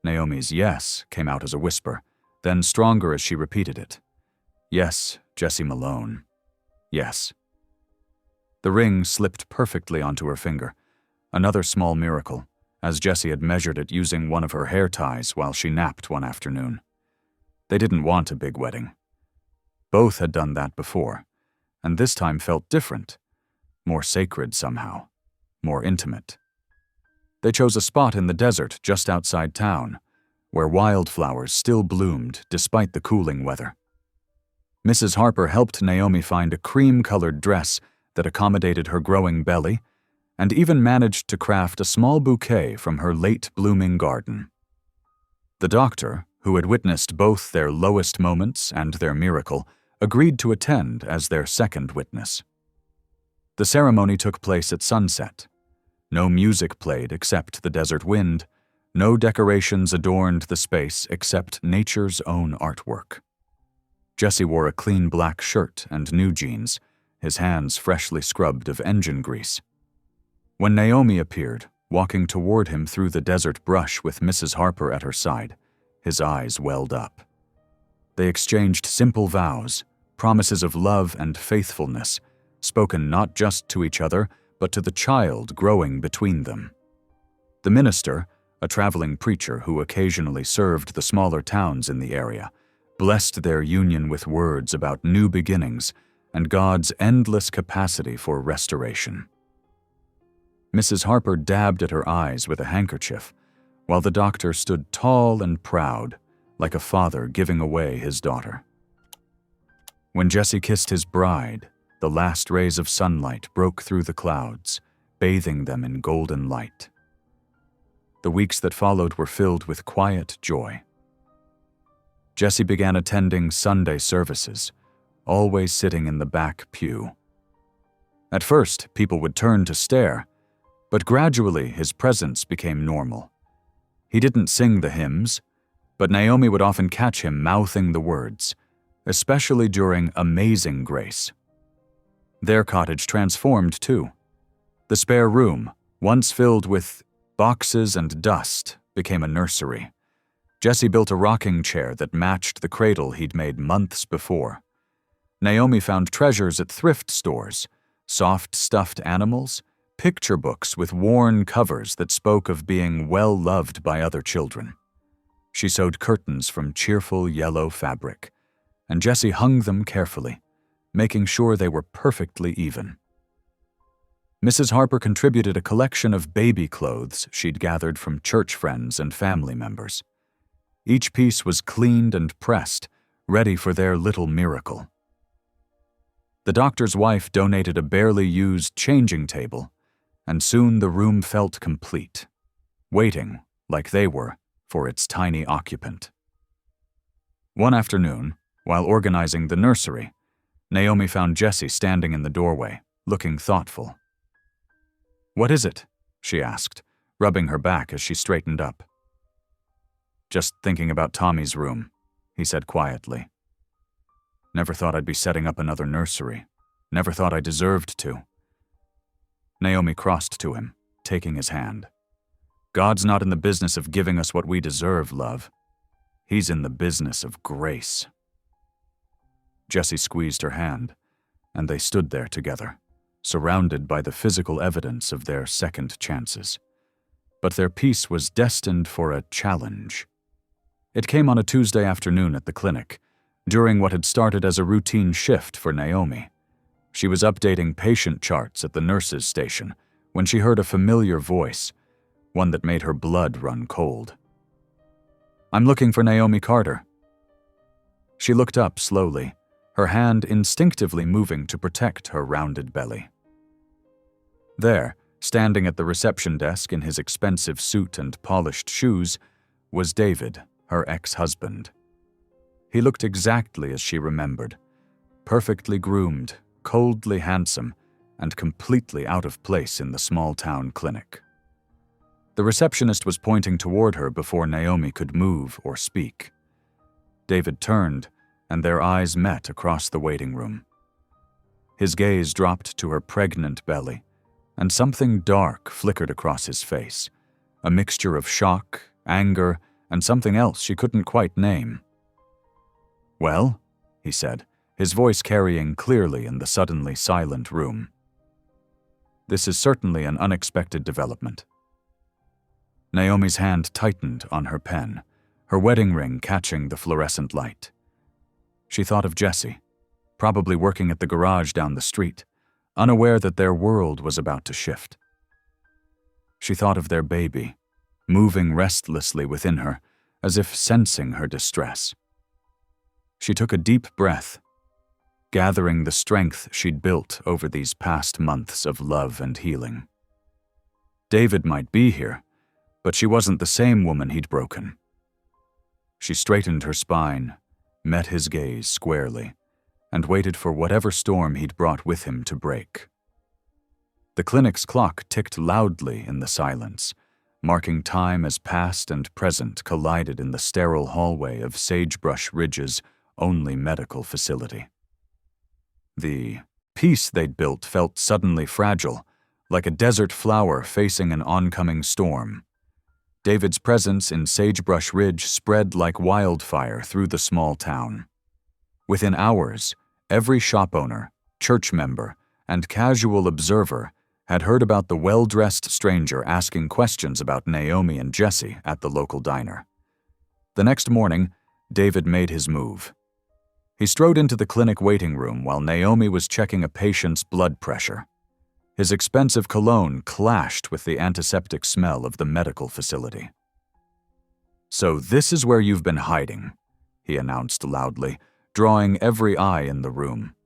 Naomi's yes came out as a whisper, then stronger as she repeated it. "Yes, Jesse Malone. Yes." The ring slipped perfectly onto her finger, another small miracle, as Jesse had measured it using one of her hair ties while she napped one afternoon. They didn't want a big wedding. Both had done that before, and this time felt different, more sacred somehow, more intimate. They chose a spot in the desert just outside town, where wildflowers still bloomed despite the cooling weather. Mrs. Harper helped Naomi find a cream-colored dress that accommodated her growing belly, and even managed to craft a small bouquet from her late-blooming garden. The doctor, who had witnessed both their lowest moments and their miracle, agreed to attend as their second witness. The ceremony took place at sunset. No music played except the desert wind. No decorations adorned the space except nature's own artwork. Jesse wore a clean black shirt and new jeans, his hands freshly scrubbed of engine grease. When Naomi appeared, walking toward him through the desert brush with Mrs. Harper at her side, his eyes welled up. They exchanged simple vows, promises of love and faithfulness, spoken not just to each other, but to the child growing between them. The minister, a traveling preacher who occasionally served the smaller towns in the area, blessed their union with words about new beginnings and God's endless capacity for restoration. Mrs. Harper dabbed at her eyes with a handkerchief, while the doctor stood tall and proud, like a father giving away his daughter. When Jesse kissed his bride, the last rays of sunlight broke through the clouds, bathing them in golden light. The weeks that followed were filled with quiet joy. Jesse began attending Sunday services, always sitting in the back pew. At first, people would turn to stare, but gradually his presence became normal. He didn't sing the hymns, but Naomi would often catch him mouthing the words, especially during Amazing Grace. Their cottage transformed too. The spare room, once filled with boxes and dust, became a nursery. Jesse built a rocking chair that matched the cradle he'd made months before. Naomi found treasures at thrift stores, soft stuffed animals, picture books with worn covers that spoke of being well loved by other children. She sewed curtains from cheerful yellow fabric, and Jesse hung them carefully, making sure they were perfectly even. Mrs. Harper contributed a collection of baby clothes she'd gathered from church friends and family members. Each piece was cleaned and pressed, ready for their little miracle. The doctor's wife donated a barely used changing table, and soon the room felt complete, waiting, like they were, for its tiny occupant. One afternoon, while organizing the nursery, Naomi found Jesse standing in the doorway, looking thoughtful. "What is it?" she asked, rubbing her back as she straightened up. "Just thinking about Tommy's room," he said quietly. "Never thought I'd be setting up another nursery. Never thought I deserved to." Naomi crossed to him, taking his hand. "God's not in the business of giving us what we deserve, love. He's in the business of grace." Jesse squeezed her hand, and they stood there together, surrounded by the physical evidence of their second chances. But their peace was destined for a challenge. It came on a Tuesday afternoon at the clinic, during what had started as a routine shift for Naomi. She was updating patient charts at the nurse's station when she heard a familiar voice, one that made her blood run cold. "I'm looking for Naomi Carter." She looked up slowly, her hand instinctively moving to protect her rounded belly. There, standing at the reception desk in his expensive suit and polished shoes, was David, her ex-husband. He looked exactly as she remembered, perfectly groomed, coldly handsome, and completely out of place in the small-town clinic. The receptionist was pointing toward her before Naomi could move or speak. David turned, and their eyes met across the waiting room. His gaze dropped to her pregnant belly, and something dark flickered across his face, a mixture of shock, anger, and something else she couldn't quite name. "Well?" he said, his voice carrying clearly in the suddenly silent room. "This is certainly an unexpected development." Naomi's hand tightened on her pen, her wedding ring catching the fluorescent light. She thought of Jesse, probably working at the garage down the street, unaware that their world was about to shift. She thought of their baby, moving restlessly within her, as if sensing her distress. She took a deep breath, gathering the strength she'd built over these past months of love and healing. David might be here, but she wasn't the same woman he'd broken. She straightened her spine, met his gaze squarely, and waited for whatever storm he'd brought with him to break. The clinic's clock ticked loudly in the silence, marking time as past and present collided in the sterile hallway of Sagebrush Ridge's only medical facility. The peace they'd built felt suddenly fragile, like a desert flower facing an oncoming storm. David's presence in Sagebrush Ridge spread like wildfire through the small town. Within hours, every shop owner, church member, and casual observer had heard about the well-dressed stranger asking questions about Naomi and Jesse at the local diner. The next morning, David made his move. He strode into the clinic waiting room while Naomi was checking a patient's blood pressure. His expensive cologne clashed with the antiseptic smell of the medical facility. "So this is where you've been hiding," he announced loudly, drawing every eye in the room.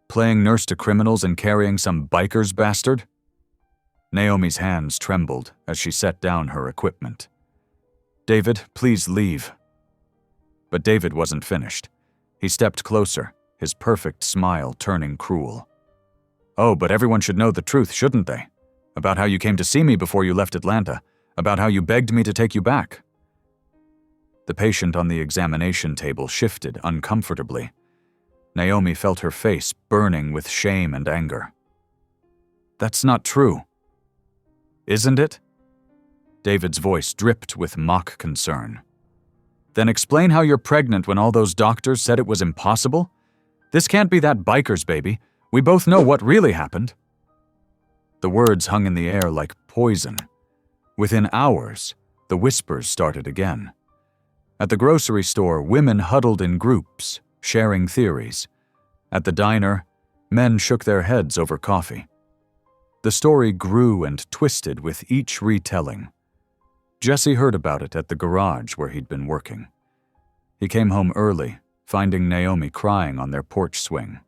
"Playing nurse to criminals and carrying some biker's bastard?" Naomi's hands trembled as she set down her equipment. "David, please leave." But David wasn't finished. He stepped closer, his perfect smile turning cruel. "Oh, but everyone should know the truth, shouldn't they? About how you came to see me before you left Atlanta, about how you begged me to take you back." The patient on the examination table shifted uncomfortably. Naomi felt her face burning with shame and anger. "That's not true." "Isn't it?" David's voice dripped with mock concern. "Then explain how you're pregnant when all those doctors said it was impossible? This can't be that biker's baby. We both know what really happened." The words hung in the air like poison. Within hours, the whispers started again. At the grocery store, women huddled in groups, sharing theories. At the diner, men shook their heads over coffee. The story grew and twisted with each retelling. Jesse heard about it at the garage where he'd been working. He came home early, finding Naomi crying on their porch swing.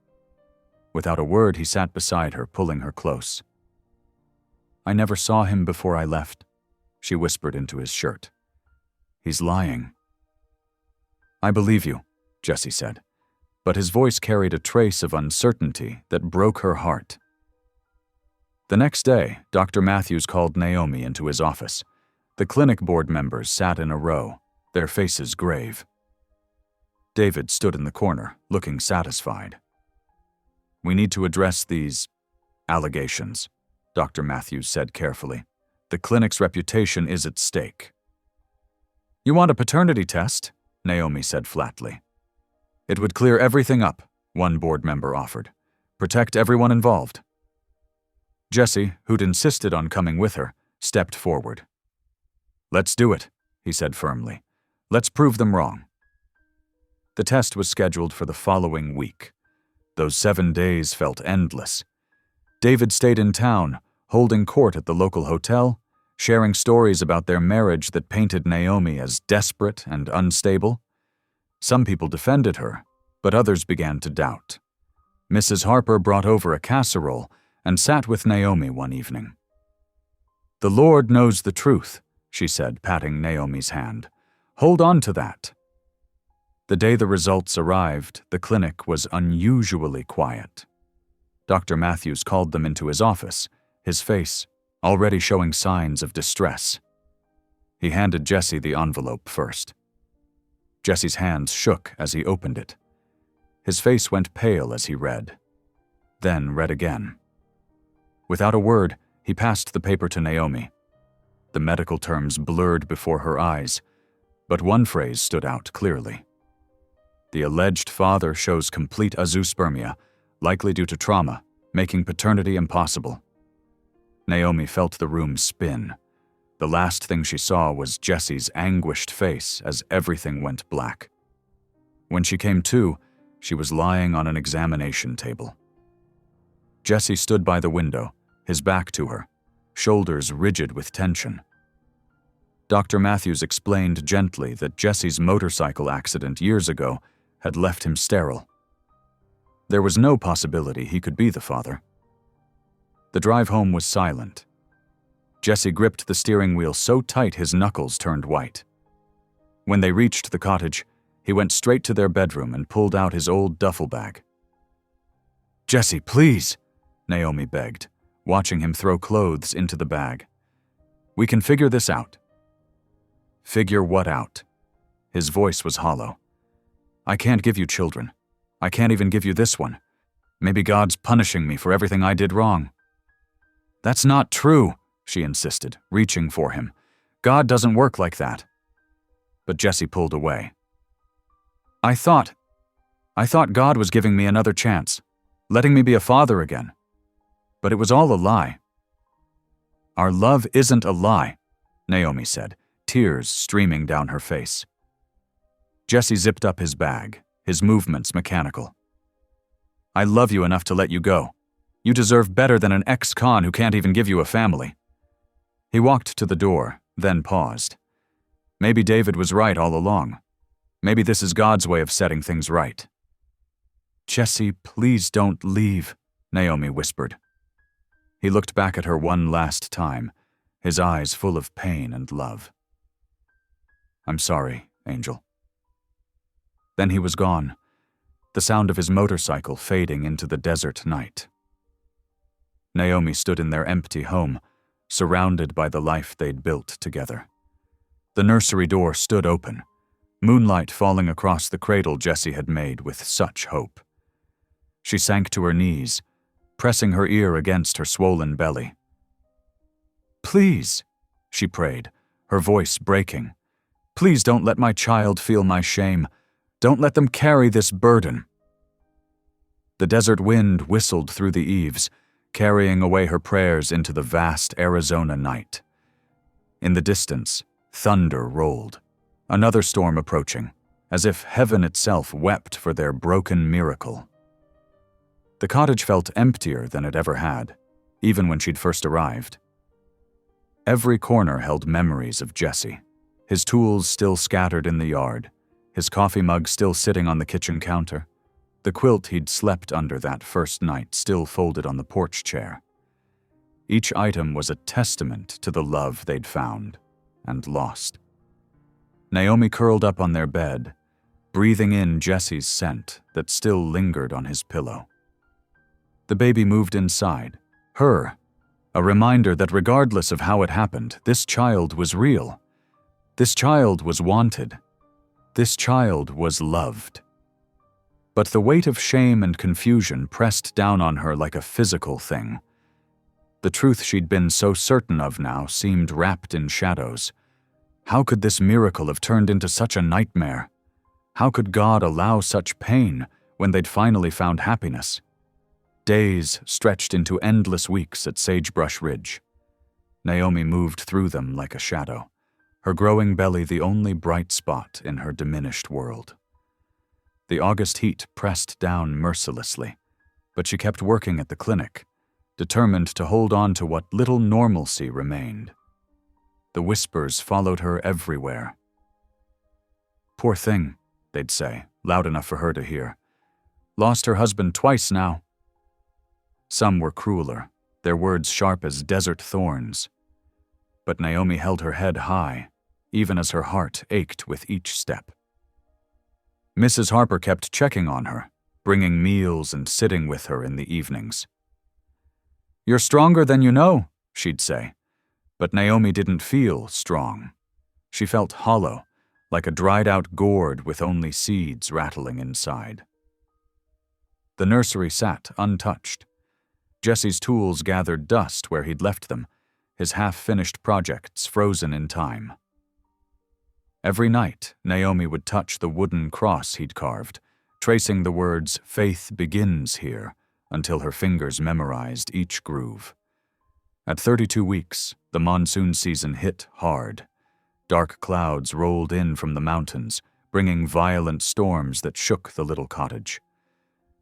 Without a word, he sat beside her, pulling her close. "I never saw him before I left," she whispered into his shirt. "He's lying." "I believe you," Jesse said, but his voice carried a trace of uncertainty that broke her heart. The next day, Dr. Matthews called Naomi into his office. The clinic board members sat in a row, their faces grave. David stood in the corner, looking satisfied. "We need to address these allegations," Dr. Matthews said carefully. "The clinic's reputation is at stake." "You want a paternity test?" Naomi said flatly. "It would clear everything up," one board member offered. "Protect everyone involved." Jesse, who'd insisted on coming with her, stepped forward. "Let's do it," he said firmly. "Let's prove them wrong." The test was scheduled for the following week. Those 7 days felt endless. David stayed in town, holding court at the local hotel, sharing stories about their marriage that painted Naomi as desperate and unstable. Some people defended her, but others began to doubt. Mrs. Harper brought over a casserole and sat with Naomi one evening. "The Lord knows the truth," she said, patting Naomi's hand. "Hold on to that." The day the results arrived, the clinic was unusually quiet. Dr. Matthews called them into his office, his face already showing signs of distress. He handed Jesse the envelope first. Jesse's hands shook as he opened it. His face went pale as he read, then read again. Without a word, he passed the paper to Naomi. The medical terms blurred before her eyes, but one phrase stood out clearly. "The alleged father shows complete azoospermia, likely due to trauma, making paternity impossible." Naomi felt the room spin. The last thing she saw was Jesse's anguished face as everything went black. When she came to, she was lying on an examination table. Jesse stood by the window, his back to her, shoulders rigid with tension. Dr. Matthews explained gently that Jesse's motorcycle accident years ago had left him sterile. There was no possibility he could be the father. The drive home was silent. Jesse gripped the steering wheel so tight his knuckles turned white. When they reached the cottage, he went straight to their bedroom and pulled out his old duffel bag. "Jesse, please," Naomi begged, watching him throw clothes into the bag. "We can figure this out." "Figure what out?" His voice was hollow. "I can't give you children. I can't even give you this one. Maybe God's punishing me for everything I did wrong." "That's not true," she insisted, reaching for him. "God doesn't work like that." But Jesse pulled away. I thought God was giving me another chance, letting me be a father again. But it was all a lie." "Our love isn't a lie," Naomi said, tears streaming down her face. Jesse zipped up his bag, his movements mechanical. "I love you enough to let you go. You deserve better than an ex-con who can't even give you a family." He walked to the door, then paused. Maybe David was right all along. Maybe this is God's way of setting things right. "Jesse, please don't leave," Naomi whispered. He looked back at her one last time, his eyes full of pain and love. "I'm sorry, Angel." Then he was gone, the sound of his motorcycle fading into the desert night. Naomi stood in their empty home, surrounded by the life they'd built together. The nursery door stood open, moonlight falling across the cradle Jesse had made with such hope. She sank to her knees, pressing her ear against her swollen belly. "Please," she prayed, her voice breaking. "Please don't let my child feel my shame. Don't let them carry this burden." The desert wind whistled through the eaves, carrying away her prayers into the vast Arizona night. In the distance, thunder rolled, another storm approaching, as if heaven itself wept for their broken miracle. The cottage felt emptier than it ever had, even when she'd first arrived. Every corner held memories of Jesse, his tools still scattered in the yard, his coffee mug still sitting on the kitchen counter, the quilt he'd slept under that first night still folded on the porch chair. Each item was a testament to the love they'd found and lost. Naomi curled up on their bed, breathing in Jesse's scent that still lingered on his pillow. The baby moved inside, her, a reminder that regardless of how it happened, this child was real. This child was wanted. This child was loved. But the weight of shame and confusion pressed down on her like a physical thing. The truth she'd been so certain of now seemed wrapped in shadows. How could this miracle have turned into such a nightmare? How could God allow such pain when they'd finally found happiness? Days stretched into endless weeks at Sagebrush Ridge. Naomi moved through them like a shadow, her growing belly the only bright spot in her diminished world. The August heat pressed down mercilessly, but she kept working at the clinic, determined to hold on to what little normalcy remained. The whispers followed her everywhere. "Poor thing," they'd say, loud enough for her to hear. "Lost her husband twice now." Some were crueler, their words sharp as desert thorns. But Naomi held her head high, even as her heart ached with each step. Mrs. Harper kept checking on her, bringing meals and sitting with her in the evenings. "You're stronger than you know," she'd say. But Naomi didn't feel strong. She felt hollow, like a dried-out gourd with only seeds rattling inside. The nursery sat untouched. Jesse's tools gathered dust where he'd left them, his half-finished projects frozen in time. Every night, Naomi would touch the wooden cross he'd carved, tracing the words, "Faith begins here," until her fingers memorized each groove. At 32 weeks, the monsoon season hit hard. Dark clouds rolled in from the mountains, bringing violent storms that shook the little cottage.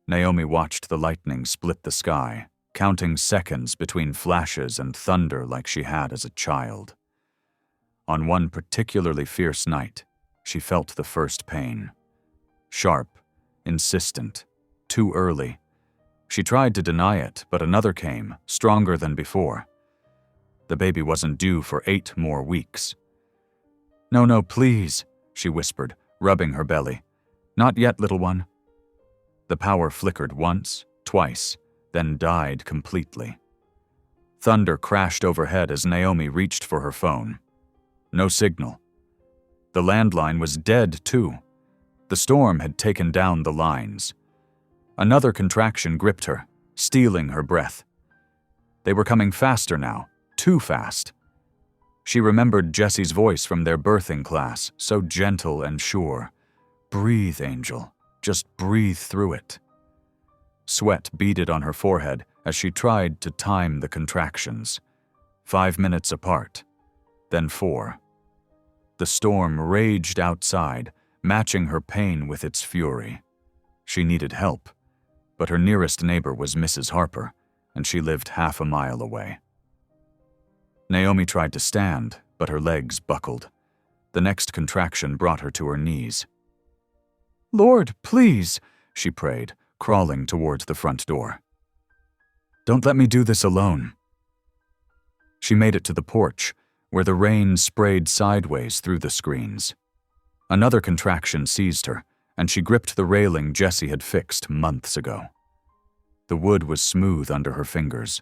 Naomi watched the lightning split the sky, counting seconds between flashes and thunder like she had as a child. On one particularly fierce night, she felt the first pain. Sharp, insistent, too early. She tried to deny it, but another came, stronger than before. The baby wasn't due for 8 more weeks. No, please," she whispered, rubbing her belly. "Not yet, little one." The power flickered once, twice, then died completely. Thunder crashed overhead as Naomi reached for her phone. No signal. The landline was dead, too. The storm had taken down the lines. Another contraction gripped her, stealing her breath. They were coming faster now, too fast. She remembered Jesse's voice from their birthing class, so gentle and sure. "Breathe, Angel. Just breathe through it." Sweat beaded on her forehead as she tried to time the contractions. 5 minutes apart, then 4. The storm raged outside, matching her pain with its fury. She needed help, but her nearest neighbor was Mrs. Harper, and she lived half a mile away. Naomi tried to stand, but her legs buckled. The next contraction brought her to her knees. "Lord, please," she prayed, crawling toward the front door. "Don't let me do this alone." She made it to the porch, where the rain sprayed sideways through the screens. Another contraction seized her, and she gripped the railing Jesse had fixed months ago. The wood was smooth under her fingers,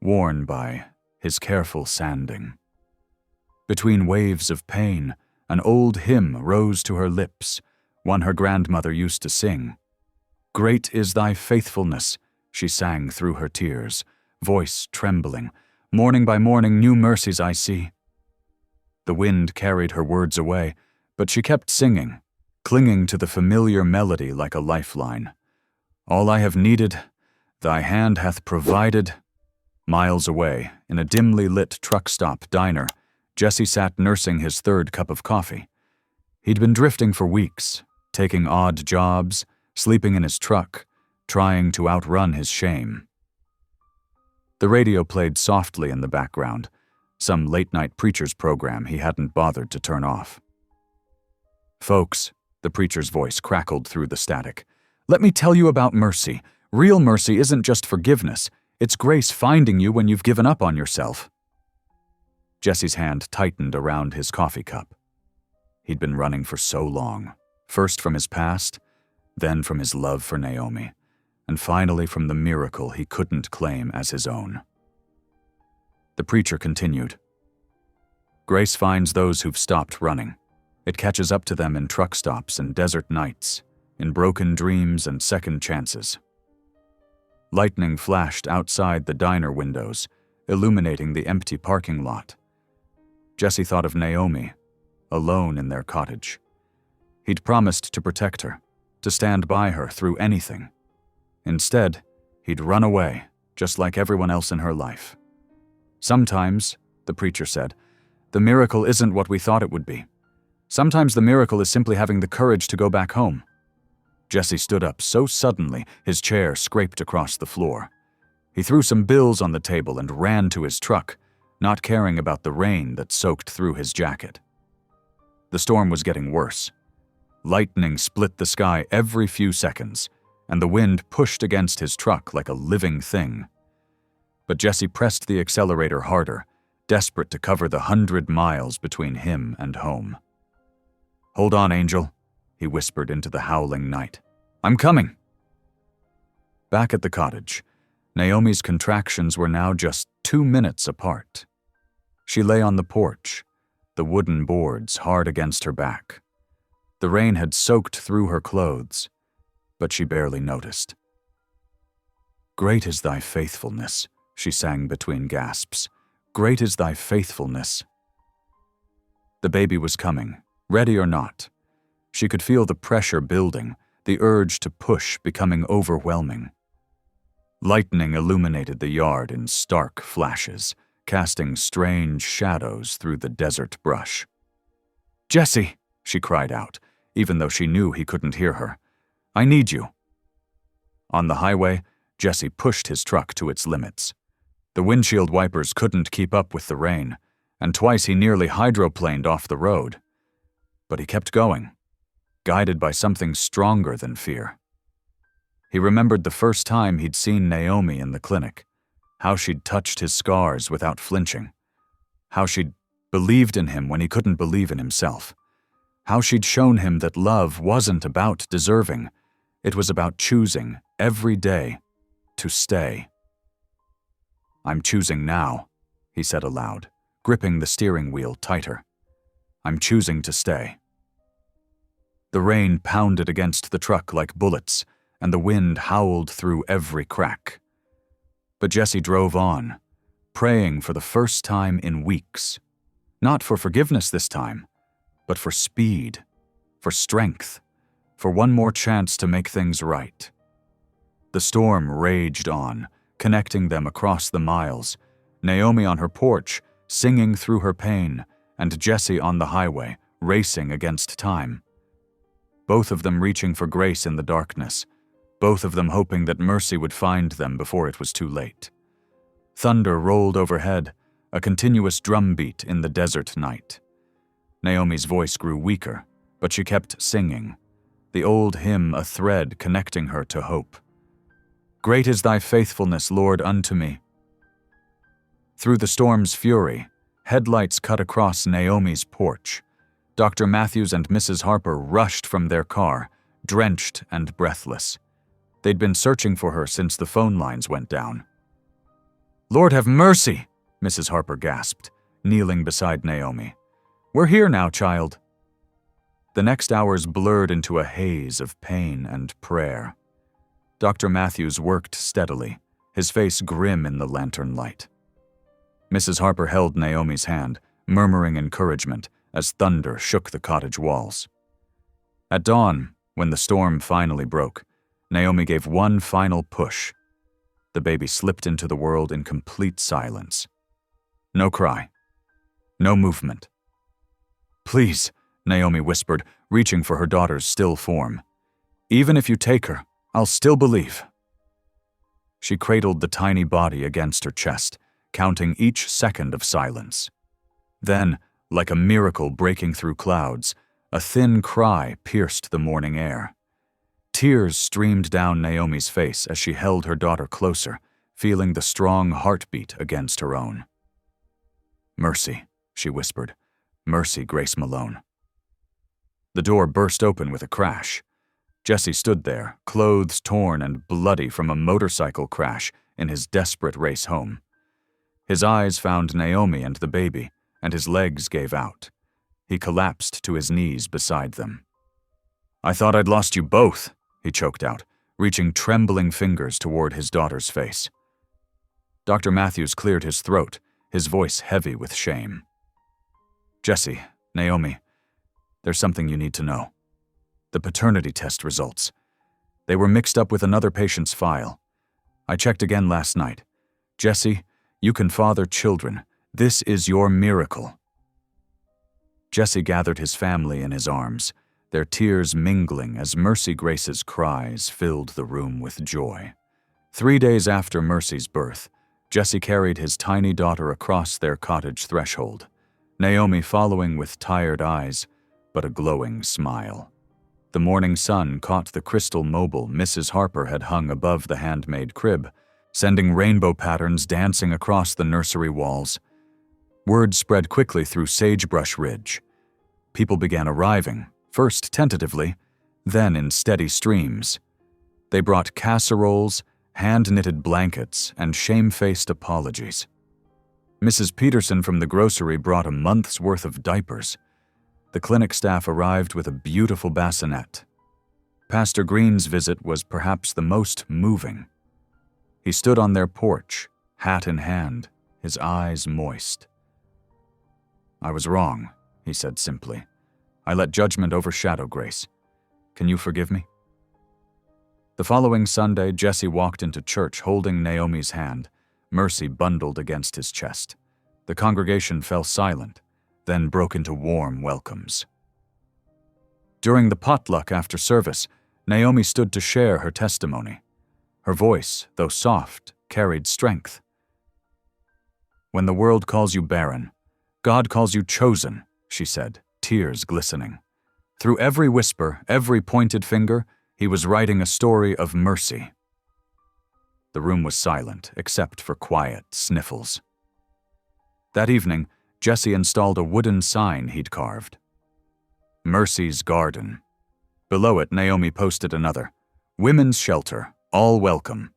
worn by his careful sanding. Between waves of pain, an old hymn rose to her lips, one her grandmother used to sing. "Great is thy faithfulness," she sang through her tears, voice trembling. "Morning by morning new mercies I see." The wind carried her words away, but she kept singing, clinging to the familiar melody like a lifeline. "All I have needed, thy hand hath provided." Miles away, in a dimly lit truck stop diner, Jesse sat nursing his third cup of coffee. He'd been drifting for weeks, taking odd jobs, sleeping in his truck, trying to outrun his shame. The radio played softly in the background, some late-night preacher's program he hadn't bothered to turn off. "Folks," the preacher's voice crackled through the static, "let me tell you about mercy. Real mercy isn't just forgiveness. It's grace finding you when you've given up on yourself." Jesse's hand tightened around his coffee cup. He'd been running for so long, first from his past, then from his love for Naomi, and finally from the miracle he couldn't claim as his own. The preacher continued. "Grace finds those who've stopped running. It catches up to them in truck stops and desert nights, in broken dreams and second chances." Lightning flashed outside the diner windows, illuminating the empty parking lot. Jesse thought of Naomi, alone in their cottage. He'd promised to protect her, to stand by her through anything. Instead, he'd run away, just like everyone else in her life. "Sometimes," the preacher said, "the miracle isn't what we thought it would be. Sometimes the miracle is simply having the courage to go back home." Jesse stood up so suddenly his chair scraped across the floor. He threw some bills on the table and ran to his truck, not caring about the rain that soaked through his jacket. The storm was getting worse. Lightning split the sky every few seconds, and the wind pushed against his truck like a living thing. But Jesse pressed the accelerator harder, desperate to cover the 100 miles between him and home. "Hold on, Angel," he whispered into the howling night. "I'm coming." Back at the cottage, Naomi's contractions were now just 2 minutes apart. She lay on the porch, the wooden boards hard against her back. The rain had soaked through her clothes, but she barely noticed. "Great is thy faithfulness," she sang between gasps. "Great is thy faithfulness." The baby was coming, ready or not. She could feel the pressure building, the urge to push becoming overwhelming. Lightning illuminated the yard in stark flashes, casting strange shadows through the desert brush. "Jesse," she cried out, even though she knew he couldn't hear her. "I need you." On the highway, Jesse pushed his truck to its limits. The windshield wipers couldn't keep up with the rain, and twice he nearly hydroplaned off the road. But he kept going, guided by something stronger than fear. He remembered the first time he'd seen Naomi in the clinic, how she'd touched his scars without flinching, how she'd believed in him when he couldn't believe in himself, how she'd shown him that love wasn't about deserving, it was about choosing, every day, to stay. "I'm choosing now," he said aloud, gripping the steering wheel tighter. "I'm choosing to stay." The rain pounded against the truck like bullets, and the wind howled through every crack. But Jesse drove on, praying for the first time in weeks. Not for forgiveness this time, but for speed, for strength, for one more chance to make things right. The storm raged on, connecting them across the miles, Naomi on her porch, singing through her pain, and Jesse on the highway, racing against time. Both of them reaching for grace in the darkness, both of them hoping that mercy would find them before it was too late. Thunder rolled overhead, a continuous drumbeat in the desert night. Naomi's voice grew weaker, but she kept singing, the old hymn a thread connecting her to hope. Great is thy faithfulness, Lord, unto me. Through the storm's fury, headlights cut across Naomi's porch. Dr. Matthews and Mrs. Harper rushed from their car, drenched and breathless. They'd been searching for her since the phone lines went down. Lord have mercy, Mrs. Harper gasped, kneeling beside Naomi. We're here now, child. The next hours blurred into a haze of pain and prayer. Dr. Matthews worked steadily, his face grim in the lantern light. Mrs. Harper held Naomi's hand, murmuring encouragement as thunder shook the cottage walls. At dawn, when the storm finally broke, Naomi gave one final push. The baby slipped into the world in complete silence. No cry. No movement. Please, Naomi whispered, reaching for her daughter's still form. Even if you take her, I'll still believe. She cradled the tiny body against her chest, counting each second of silence. Then, like a miracle breaking through clouds, a thin cry pierced the morning air. Tears streamed down Naomi's face as she held her daughter closer, feeling the strong heartbeat against her own. Mercy, she whispered. Mercy, Grace Malone. The door burst open with a crash. Jesse stood there, clothes torn and bloody from a motorcycle crash in his desperate race home. His eyes found Naomi and the baby, and his legs gave out. He collapsed to his knees beside them. I thought I'd lost you both, he choked out, reaching trembling fingers toward his daughter's face. Dr. Matthews cleared his throat, his voice heavy with shame. Jesse, Naomi, there's something you need to know. The paternity test results. They were mixed up with another patient's file. I checked again last night. Jesse, you can father children. This is your miracle. Jesse gathered his family in his arms, their tears mingling as Mercy Grace's cries filled the room with joy. 3 days after Mercy's birth, Jesse carried his tiny daughter across their cottage threshold, Naomi following with tired eyes, but a glowing smile. The morning sun caught the crystal mobile Mrs. Harper had hung above the handmade crib, sending rainbow patterns dancing across the nursery walls. Word spread quickly through Sagebrush Ridge. People began arriving, first tentatively, then in steady streams. They brought casseroles, hand-knitted blankets, and shame-faced apologies. Mrs. Peterson from the grocery brought a month's worth of diapers. The clinic staff arrived with a beautiful bassinet. Pastor Green's visit was perhaps the most moving. He stood on their porch, hat in hand, his eyes moist. I was wrong, he said simply. I let judgment overshadow grace. Can you forgive me? The following Sunday, Jesse walked into church holding Naomi's hand, Mercy bundled against his chest. The congregation fell silent, then broke into warm welcomes. During the potluck after service, Naomi stood to share her testimony. Her voice, though soft, carried strength. When the world calls you barren, God calls you chosen, she said, tears glistening. Through every whisper, every pointed finger, he was writing a story of mercy. The room was silent, except for quiet sniffles. That evening, Jesse installed a wooden sign he'd carved. Mercy's Garden. Below it, Naomi posted another, Women's Shelter, all welcome.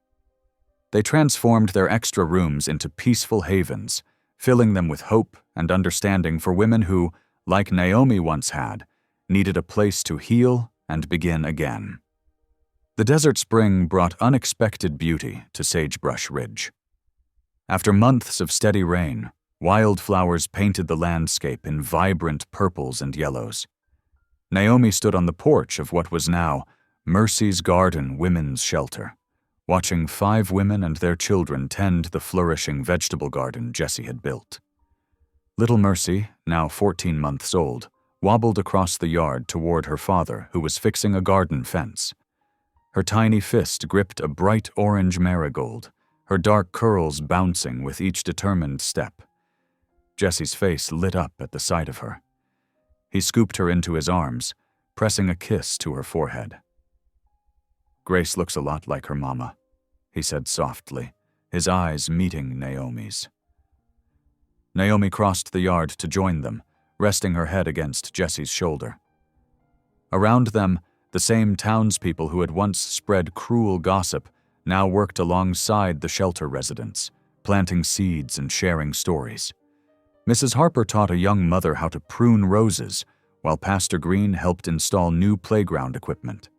They transformed their extra rooms into peaceful havens, filling them with hope and understanding for women who, like Naomi once had, needed a place to heal and begin again. The desert spring brought unexpected beauty to Sagebrush Ridge. After months of steady rain, wildflowers painted the landscape in vibrant purples and yellows. Naomi stood on the porch of what was now Mercy's Garden Women's Shelter, watching 5 women and their children tend the flourishing vegetable garden Jesse had built. Little Mercy, now 14 months old, wobbled across the yard toward her father, who was fixing a garden fence. Her tiny fist gripped a bright orange marigold, her dark curls bouncing with each determined step. Jesse's face lit up at the sight of her. He scooped her into his arms, pressing a kiss to her forehead. "Grace looks a lot like her mama," he said softly, his eyes meeting Naomi's. Naomi crossed the yard to join them, resting her head against Jesse's shoulder. Around them, the same townspeople who had once spread cruel gossip now worked alongside the shelter residents, planting seeds and sharing stories. Mrs. Harper taught a young mother how to prune roses, while Pastor Green helped install new playground equipment.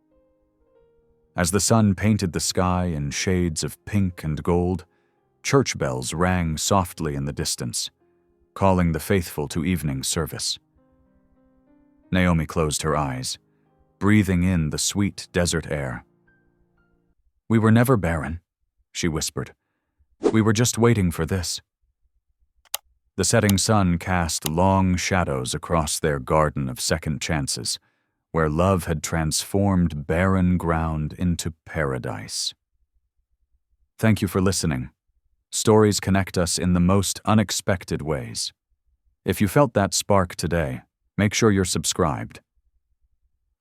As the sun painted the sky in shades of pink and gold, church bells rang softly in the distance, calling the faithful to evening service. Naomi closed her eyes, breathing in the sweet desert air. "We were never barren," she whispered. "We were just waiting for this." The setting sun cast long shadows across their garden of second chances, where love had transformed barren ground into paradise. Thank you for listening. Stories connect us in the most unexpected ways. If you felt that spark today, make sure you're subscribed.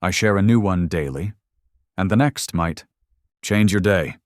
I share a new one daily, and the next might change your day.